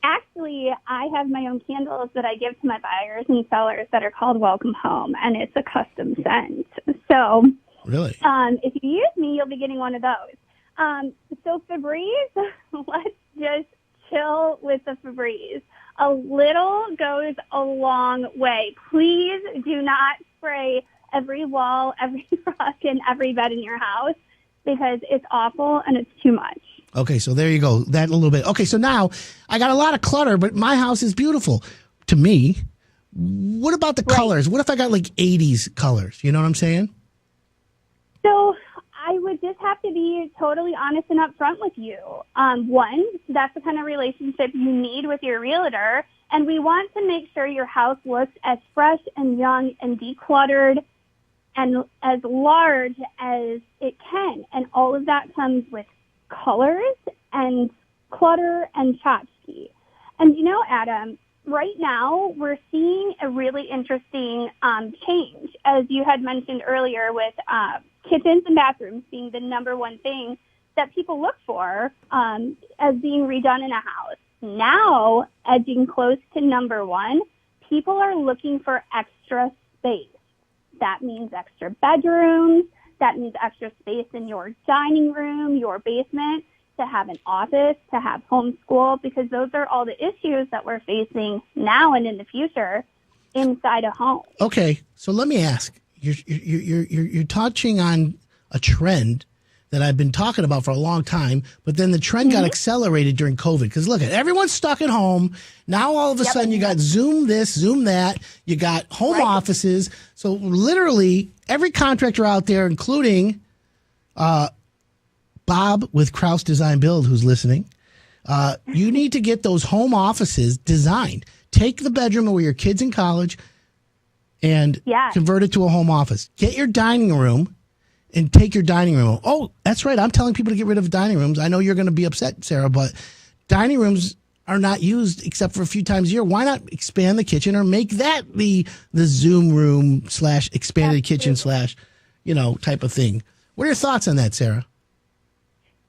Actually, I have my own candles that I give to my buyers and sellers that are called Welcome Home, and it's a custom scent. So really, if you use me, you'll be getting one of those. So Febreze, let's just chill with the Febreze. A little goes a long way. Please do not spray every wall, every rug, and every bed in your house because it's awful and it's too much. Okay, so there you go. That a little bit. Okay, so now I got a lot of clutter, but my house is beautiful to me. What about the colors? What if I got 80s colors? You know what I'm saying? So I would just have to be totally honest and upfront with you. One, that's the kind of relationship you need with your realtor. And we want to make sure your house looks as fresh and young and decluttered and as large as it can. And all of that comes with colors and clutter and tchotchke. And Adam, right now we're seeing a really interesting change, as you had mentioned earlier, with kitchens and bathrooms being the number one thing that people look for as being redone in a house. Now, edging close to number one, people are looking for extra space. That means extra bedrooms. That means extra space in your dining room, your basement, to have an office, to have homeschool, because those are all the issues that we're facing now and in the future inside a home. Okay, so let me ask. You're touching on a trend that I've been talking about for a long time, but then the trend got accelerated during COVID. Because look, everyone's stuck at home. Now all of a sudden you got Zoom this, Zoom that. You got home offices. So literally every contractor out there, including Bob with Kraus Design Build, who's listening, you need to get those home offices designed. Take the bedroom where your kid's in college and convert it to a home office. Get your dining room and take your dining room. Oh, that's right. I'm telling people to get rid of dining rooms. I know you're going to be upset, Sarah, but dining rooms are not used except for a few times a year. Why not expand the kitchen or make that the Zoom room / expanded kitchen / type of thing? What are your thoughts on that, Sarah?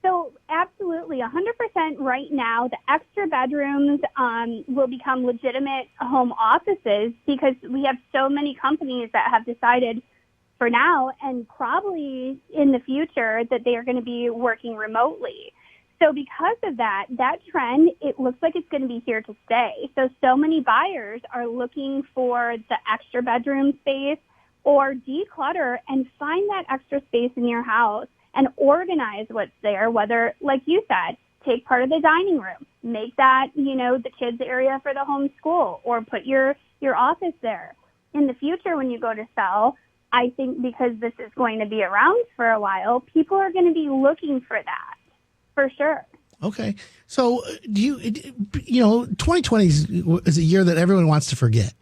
So absolutely, 100% right now, the extra bedrooms will become legitimate home offices because we have so many companies that have decided for now and probably in the future that they are going to be working remotely. So because of that trend, it looks like it's going to be here to stay. So many buyers are looking for the extra bedroom space or declutter and find that extra space in your house and organize what's there, whether, like you said, take part of the dining room, make that, the kids' area for the homeschool, or put your office there. In the future, when you go to sell, I think because this is going to be around for a while, people are going to be looking for that, for sure. Okay. So do you 2020 is a year that everyone wants to forget.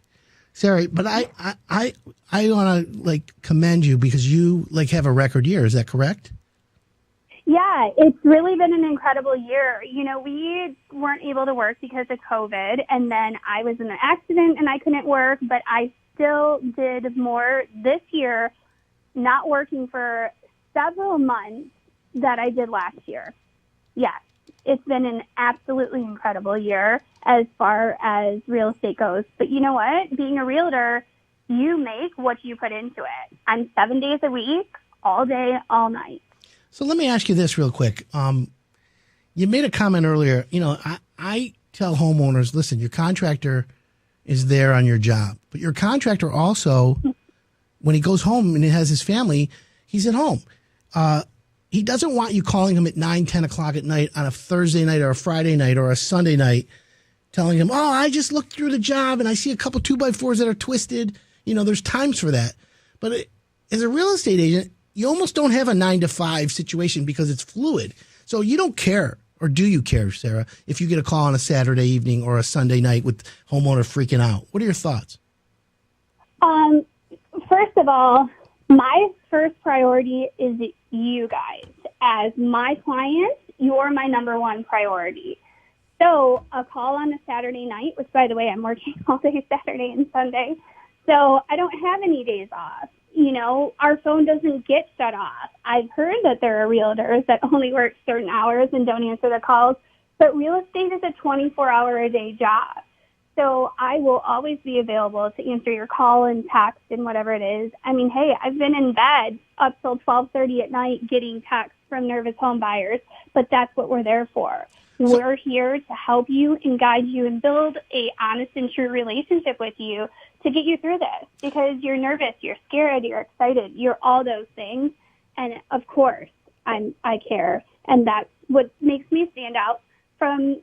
Sarah, but I want to commend you because you have a record year. Is that correct? Yeah, it's really been an incredible year. We weren't able to work because of COVID, and then I was in an accident and I couldn't work, but I still did more this year, not working for several months that I did last year. Yes. it's been an absolutely incredible year as far as real estate goes. But you know what? Being a realtor, you make what you put into it. I'm 7 days a week, all day, all night. So let me ask you this real quick. You made a comment earlier. You know, I tell homeowners, listen, your contractor is there on your job, but your contractor also, when he goes home and he has his family, he's at home. He doesn't want you calling him at 9, 10 o'clock at night on a Thursday night or a Friday night or a Sunday night telling him, oh, I just looked through the job and I see a couple 2x4s that are twisted. You know, there's times for that. But as a real estate agent, you almost don't have a 9 to 5 situation because it's fluid. So you don't care, or do you care, Sarah, if you get a call on a Saturday evening or a Sunday night with homeowner freaking out? What are your thoughts? First of all, my first priority is you guys. As my clients, you're my number one priority. So a call on a Saturday night, which, by the way, I'm working all day Saturday and Sunday, so I don't have any days off. You know, our phone doesn't get shut off. I've heard that there are realtors that only work certain hours and don't answer the calls, but real estate is a 24-hour-a-day job. So I will always be available to answer your call and text and whatever it is. I mean, hey, I've been in bed up till 12:30 at night getting texts from nervous home buyers, but that's what we're there for. We're here to help you and guide you and build a honest and true relationship with you to get you through this, because you're nervous, you're scared, you're excited, you're all those things. And of course, I care. And that's what makes me stand out from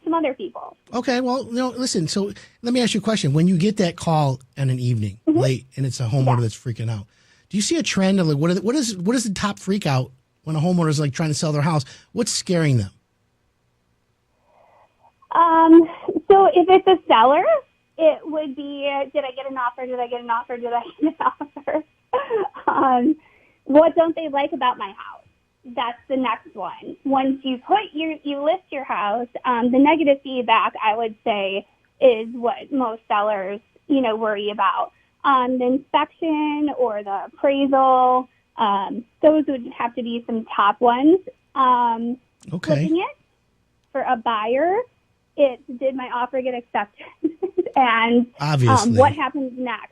some other people. Okay, well, no, listen, so let me ask you a question. When you get that call in an evening, late, and it's a homeowner that's freaking out, do you see a trend of like, what is the top freak out when a homeowner is like trying to sell their house? What's scaring them? So if it's a seller, it would be, did I get an offer? Did I get an offer? Did I get an offer? What don't they like about my house? That's the next one. Once you you list your house, the negative feedback, I would say, is what most sellers, worry about. The inspection or the appraisal, those would have to be some top ones. Flipping it for a buyer, did my offer get accepted? And obviously, what happens next?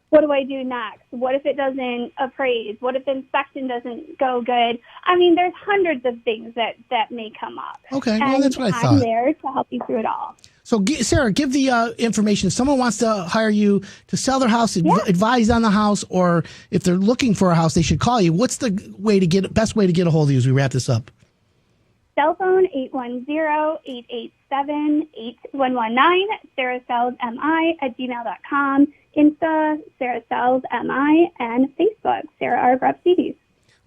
What do I do next? What if it doesn't appraise? What if the inspection doesn't go good? I mean, there's hundreds of things that may come up. Okay, well, that's what I thought. I'm there to help you through it all. So, Sarah, give the information. If someone wants to hire you to sell their house, advise on the house, or if they're looking for a house, they should call you. What's the best way to get a hold of you as we wrap this up? Cell phone 810-887-8119, sarahsellsmi@gmail.com, Insta, sarahsellsmi, and Facebook, Sarah R. Grubstevens.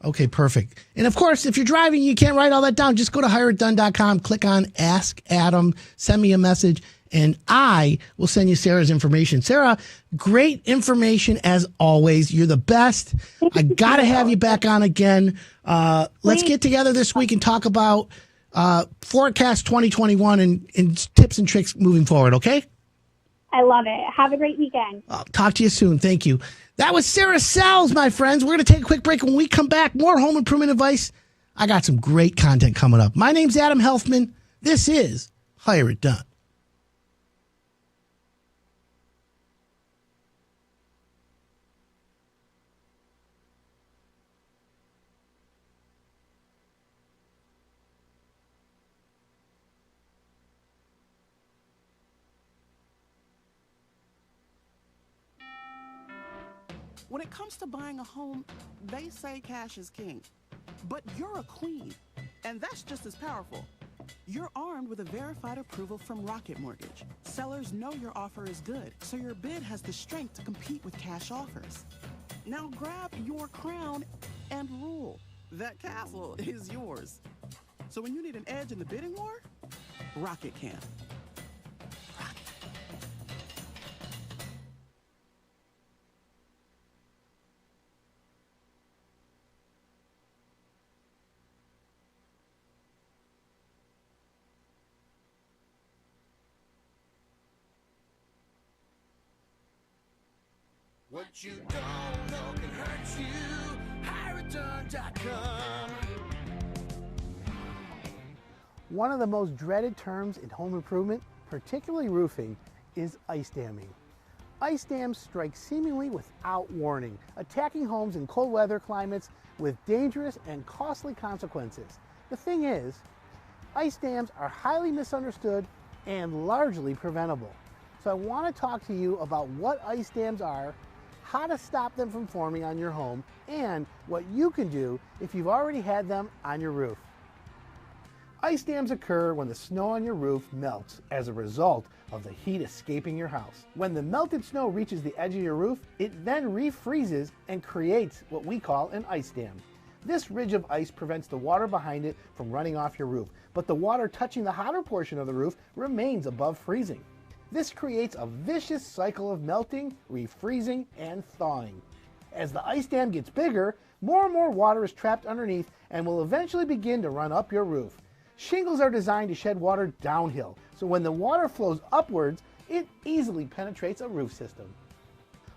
Okay, perfect. And of course, if you're driving, you can't write all that down. Just go to hireitdone.com, click on Ask Adam, send me a message, and I will send you Sarah's information. Sarah, great information as always. You're the best. I got to have you back on again. Let's get together this week and talk about forecast 2021 and tips and tricks moving forward, okay? I love it. Have a great weekend. I'll talk to you soon. Thank you. That was Sarah Sells, my friends. We're going to take a quick break. When we come back, more home improvement advice. I got some great content coming up. My name's Adam Helfman. This is Hire It Done. When it comes to buying a home, they say cash is king. But you're a queen, and that's just as powerful. You're armed with a verified approval from Rocket Mortgage. Sellers know your offer is good, so your bid has the strength to compete with cash offers. Now grab your crown and rule. That castle is yours. So when you need an edge in the bidding war, Rocket can. What you don't know can hurt you. HireItDone.com. One of the most dreaded terms in home improvement, particularly roofing, is ice damming. Ice dams strike seemingly without warning, attacking homes in cold weather climates with dangerous and costly consequences. The thing is, ice dams are highly misunderstood and largely preventable. So I want to talk to you about what ice dams are, how to stop them from forming on your home, and what you can do if you've already had them on your roof. Ice dams occur when the snow on your roof melts as a result of the heat escaping your house. When the melted snow reaches the edge of your roof, it then refreezes and creates what we call an ice dam. This ridge of ice prevents the water behind it from running off your roof, but the water touching the hotter portion of the roof remains above freezing. This creates a vicious cycle of melting, refreezing, and thawing. As the ice dam gets bigger, more and more water is trapped underneath and will eventually begin to run up your roof. Shingles are designed to shed water downhill, so when the water flows upwards, it easily penetrates a roof system.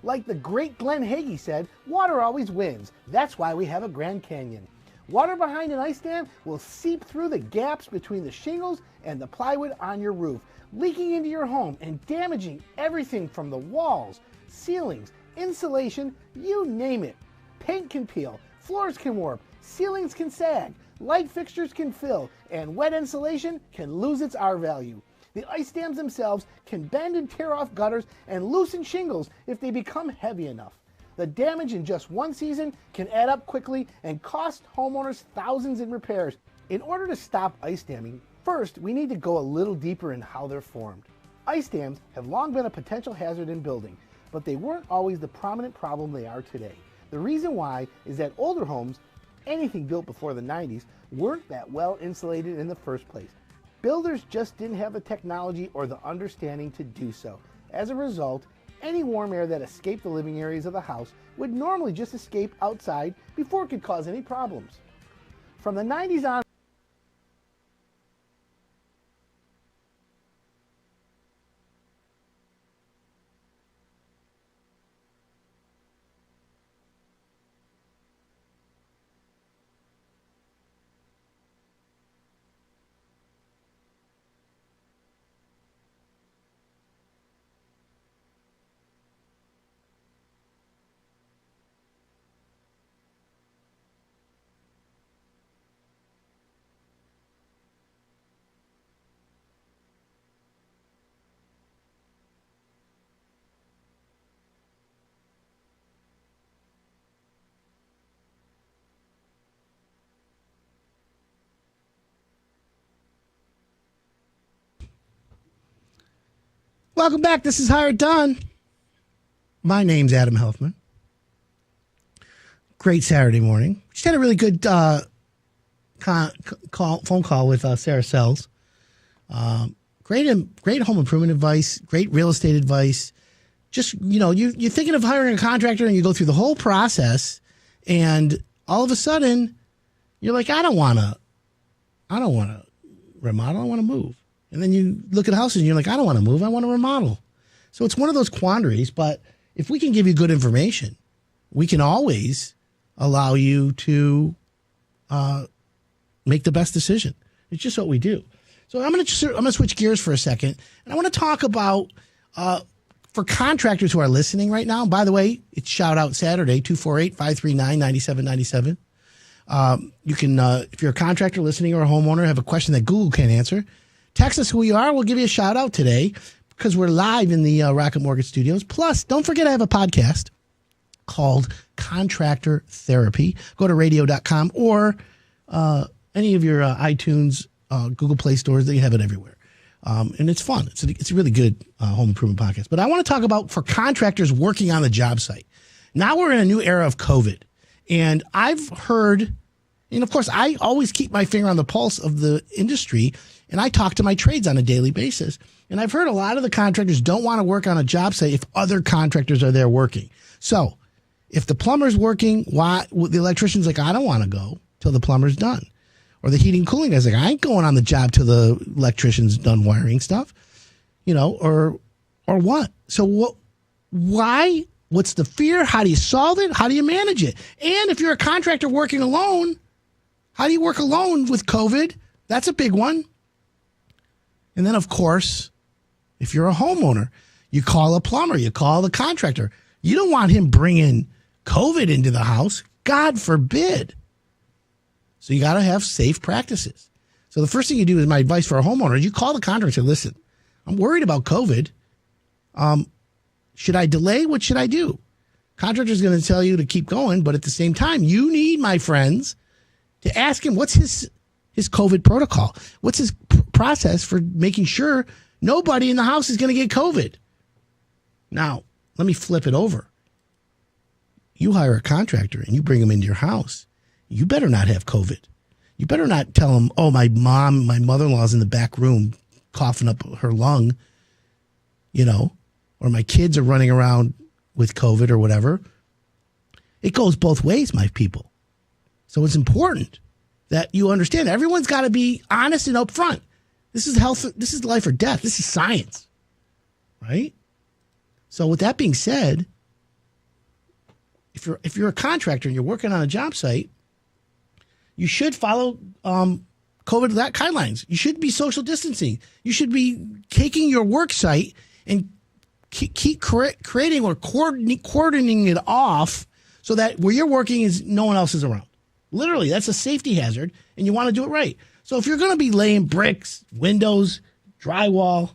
Like the great Glenn Hagee said, water always wins. That's why we have a Grand Canyon. Water behind an ice dam will seep through the gaps between the shingles and the plywood on your roof, leaking into your home and damaging everything from the walls, ceilings, insulation, you name it. Paint can peel, floors can warp, ceilings can sag, light fixtures can fill, and wet insulation can lose its R value. The ice dams themselves can bend and tear off gutters and loosen shingles if they become heavy enough. The damage in just one season can add up quickly and cost homeowners thousands in repairs. In order to stop ice damming, first we need to go a little deeper in how they're formed. Ice dams have long been a potential hazard in building, but they weren't always the prominent problem they are today. The reason why is that older homes, anything built before the 90s, weren't that well insulated in the first place. Builders just didn't have the technology or the understanding to do so. As a result, any warm air that escaped the living areas of the house would normally just escape outside before it could cause any problems. From the 90s on, Welcome back. This is Hire It Done. My name's Adam Helfman. Great Saturday morning. Just had a really good phone call with Sarah Sells. Great home improvement advice, great real estate advice. Just, you're thinking of hiring a contractor and you go through the whole process and all of a sudden you're like, I don't want to remodel. I want to move. And then you look at houses and you're like, I don't want to move. I want to remodel. So it's one of those quandaries. But if we can give you good information, we can always allow you to make the best decision. It's just what we do. So I'm going to switch gears for a second. And I want to talk about for contractors who are listening right now. By the way, it's Shout Out Saturday, 248-539-9797. You can, if you're a contractor listening or a homeowner, have a question that Google can't answer, text us who you are. We'll give you a shout out today because we're live in the Rocket Mortgage Studios. Plus, don't forget I have a podcast called Contractor Therapy. Go to radio.com or any of your iTunes, Google Play stores. They have it everywhere. And it's fun. It's a really good home improvement podcast. But I want to talk about for contractors working on the job site. Now we're in a new era of COVID. And I've heard, and of course, I always keep my finger on the pulse of the industry, and I talk to my trades on a daily basis. And I've heard a lot of the contractors don't want to work on a job site if other contractors are there working. So if the plumber's working, the electrician's like, I don't want to go till the plumber's done. Or the heating and cooling guy's like, I ain't going on the job till the electrician's done wiring stuff, or what? So why? What's the fear? How do you solve it? How do you manage it? And if you're a contractor working alone, how do you work alone with COVID? That's a big one. And then, of course, if you're a homeowner, you call a plumber, you call the contractor. You don't want him bringing COVID into the house. God forbid. So you got to have safe practices. So the first thing you do is my advice for a homeowner is you call the contractor and say, listen, I'm worried about COVID. Should I delay? What should I do? Contractor's going to tell you to keep going, but at the same time, you need, my friends, to ask him what's his COVID protocol. What's his process for making sure nobody in the house is going to get COVID? Now, let me flip it over. You hire a contractor and you bring him into your house. You better not have COVID. You better not tell him, oh, my mother-in-law's in the back room coughing up her lung, or my kids are running around with COVID or whatever. It goes both ways, my people. So it's important that you understand everyone's got to be honest and upfront. This is health. This is life or death. This is science, right? So with that being said, if you're a contractor and you're working on a job site, you should follow COVID guidelines. You should be social distancing. You should be taking your work site and keep creating or coordinating it off so that where you're working is no one else is around. Literally, that's a safety hazard, and you want to do it right. So if you're going to be laying bricks, windows, drywall,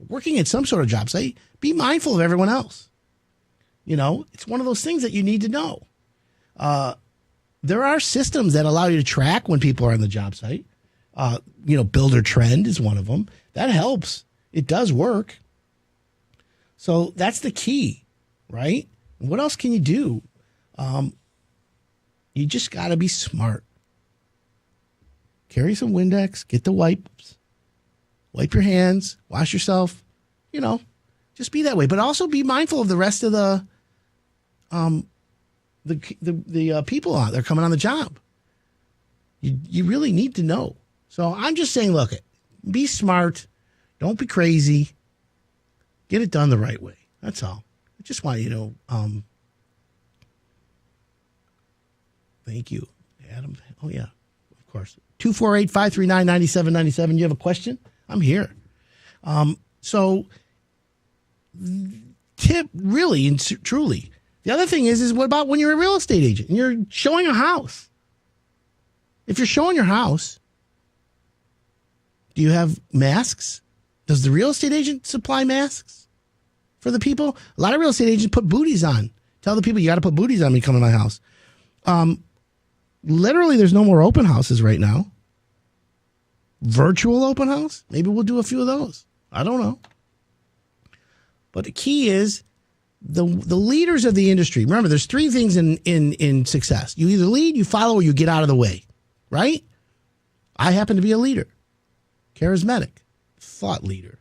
working at some sort of job site, be mindful of everyone else. It's one of those things that you need to know. There are systems that allow you to track when people are on the job site. Builder Trend is one of them. That helps. It does work. So that's the key, right? What else can you do? You just got to be smart. Carry some Windex, get the wipes, wipe your hands, wash yourself, just be that way. But also be mindful of the rest of the people out there coming on the job. You really need to know. So I'm just saying, look, be smart. Don't be crazy. Get it done the right way. That's all. I just want you to know. Thank you, Adam. Oh, yeah, of course. 248-539-9797. You have a question? I'm here. So tip, really and truly. The other thing is what about when you're a real estate agent and you're showing a house? If you're showing your house, do you have masks? Does the real estate agent supply masks for the people? A lot of real estate agents put booties on. Tell the people, you got to put booties on when you come to my house. Literally, there's no more open houses right now. Virtual open house? Maybe we'll do a few of those. I don't know. But the key is the leaders of the industry. Remember, there's three things in success. You either lead, you follow, or you get out of the way. Right? I happen to be a leader. Charismatic. Thought leader.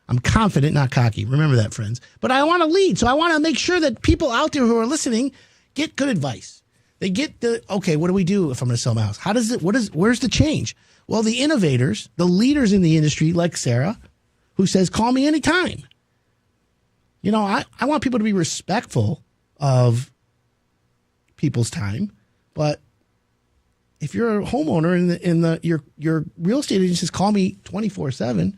I'm confident, not cocky. Remember that, friends. But I want to lead. So I want to make sure that people out there who are listening get good advice. They get okay, what do we do if I'm going to sell my house? Where's the change? Well, the innovators, the leaders in the industry, like Sarah, who says, call me anytime. I want people to be respectful of people's time, but if you're a homeowner and your real estate agent says, call me 24/7,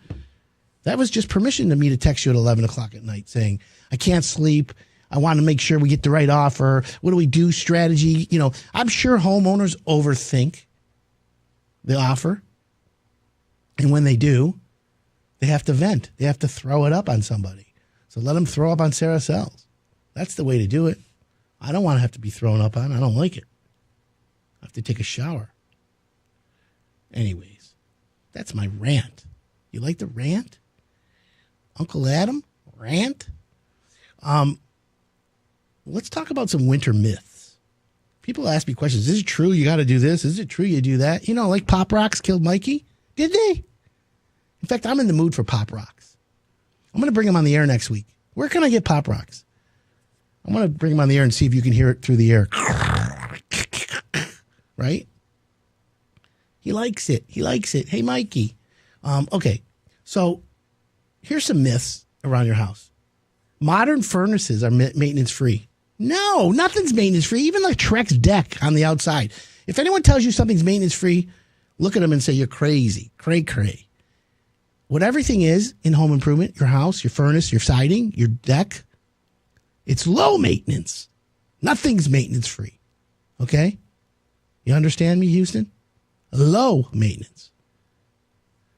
that was just permission to me to text you at 11 o'clock at night saying, I can't sleep. I want to make sure we get the right offer. What do we do? Strategy. I'm sure homeowners overthink the offer. And when they do, they have to vent. They have to throw it up on somebody. So let them throw up on Sarah Sells. That's the way to do it. I don't want to have to be thrown up on. I don't like it. I have to take a shower. Anyways, that's my rant. You like the rant? Uncle Adam? Rant? Let's talk about some winter myths. People ask me questions. Is it true you got to do this? Is it true you do that? Like Pop Rocks killed Mikey? Did they? In fact, I'm in the mood for Pop Rocks. I'm going to bring him on the air next week. Where can I get Pop Rocks? I'm going to bring him on the air and see if you can hear it through the air. Right? He likes it. Hey, Mikey. Okay. So here's some myths around your house. Modern furnaces are maintenance free. No, nothing's maintenance free. Even like Trex deck on the outside. If anyone tells you something's maintenance free, look at them and say, you're crazy. Cray. what everything is in home improvement, your house, your furnace, your siding, your deck, it's low maintenance. Nothing's maintenance free. Okay? You understand me, Houston? Low maintenance.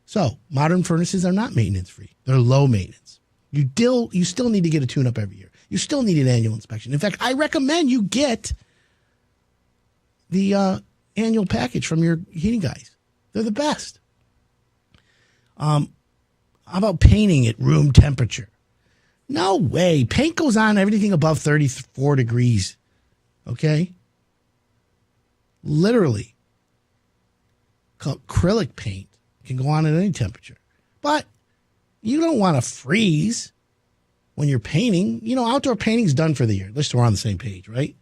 So, modern furnaces are not maintenance free. They're low maintenance. You still need to get a tune-up every year. You still need an annual inspection. In fact, I recommend you get the annual package from your heating guys. They're the best. How about painting at room temperature? No way. Paint goes on everything above 34 degrees. Okay? Literally. Acrylic paint can go on at any temperature. But you don't want to freeze when you're painting. You know, outdoor painting's done for the year. At least we're on the same page, right?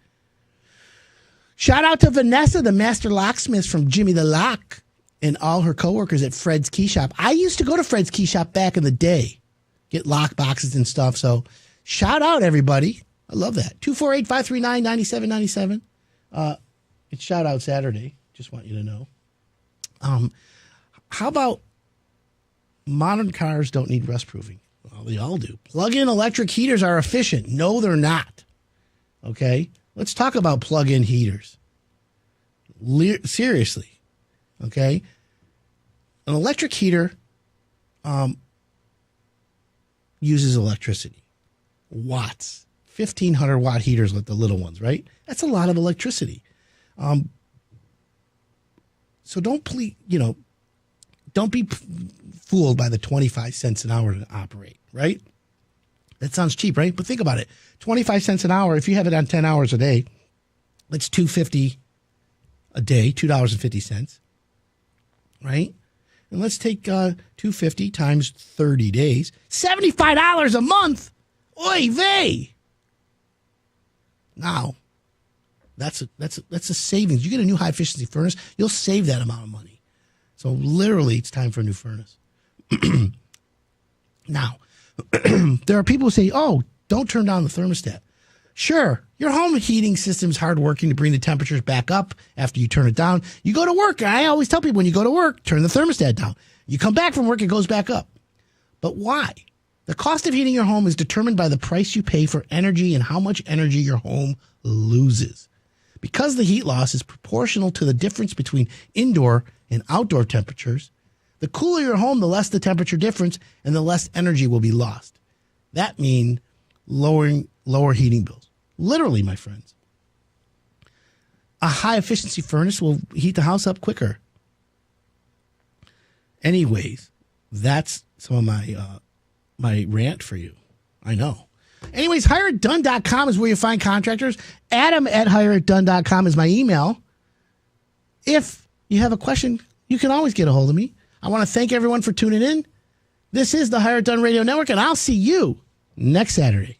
Shout out to Vanessa, the master locksmith from Jimmy the Lock, and all her coworkers at Fred's Key Shop. I used to go to Fred's Key Shop back in the day, get lock boxes and stuff. So shout out, everybody. I love that. 248-539-9797. It's Shout Out Saturday. Just want you to know. How about modern cars don't need rust proofing? Well, they all do. Plug-in electric heaters are efficient. No, they're not. Okay? Let's talk about plug-in heaters. Seriously. Okay? An electric heater uses electricity. Watts. 1,500 watt heaters with the little ones, right? That's a lot of electricity. So don't be fooled by the 25 cents an hour to operate, right? That sounds cheap, right? But think about it. 25 cents an hour, if you have it on 10 hours a day, that's $2.50 a day, $2.50, right? And let's take $2.50 times 30 days, $75 a month. Oy vey. Now, that's a savings. You get a new high efficiency furnace, you'll save that amount of money. So literally, it's time for a new furnace. Now, there are people who say, "Oh, don't turn down the thermostat." Sure, your home heating system's hardworking to bring the temperatures back up after you turn it down. You go to work. I always tell people when you go to work, turn the thermostat down. You come back from work, it goes back up. But why? The cost of heating your home is determined by the price you pay for energy and how much energy your home loses. Because the heat loss is proportional to the difference between indoor and outdoor temperatures, the cooler your home, the less the temperature difference, and the less energy will be lost. That means lower heating bills. Literally, my friends. A high-efficiency furnace will heat the house up quicker. Anyways, that's some of my rant for you. I know. Anyways, hireitdone.com is where you find contractors. Adam@hireitdone.com is my email. If you have a question, you can always get a hold of me. I want to thank everyone for tuning in. This is the Hire It Done Radio Network, and I'll see you next Saturday.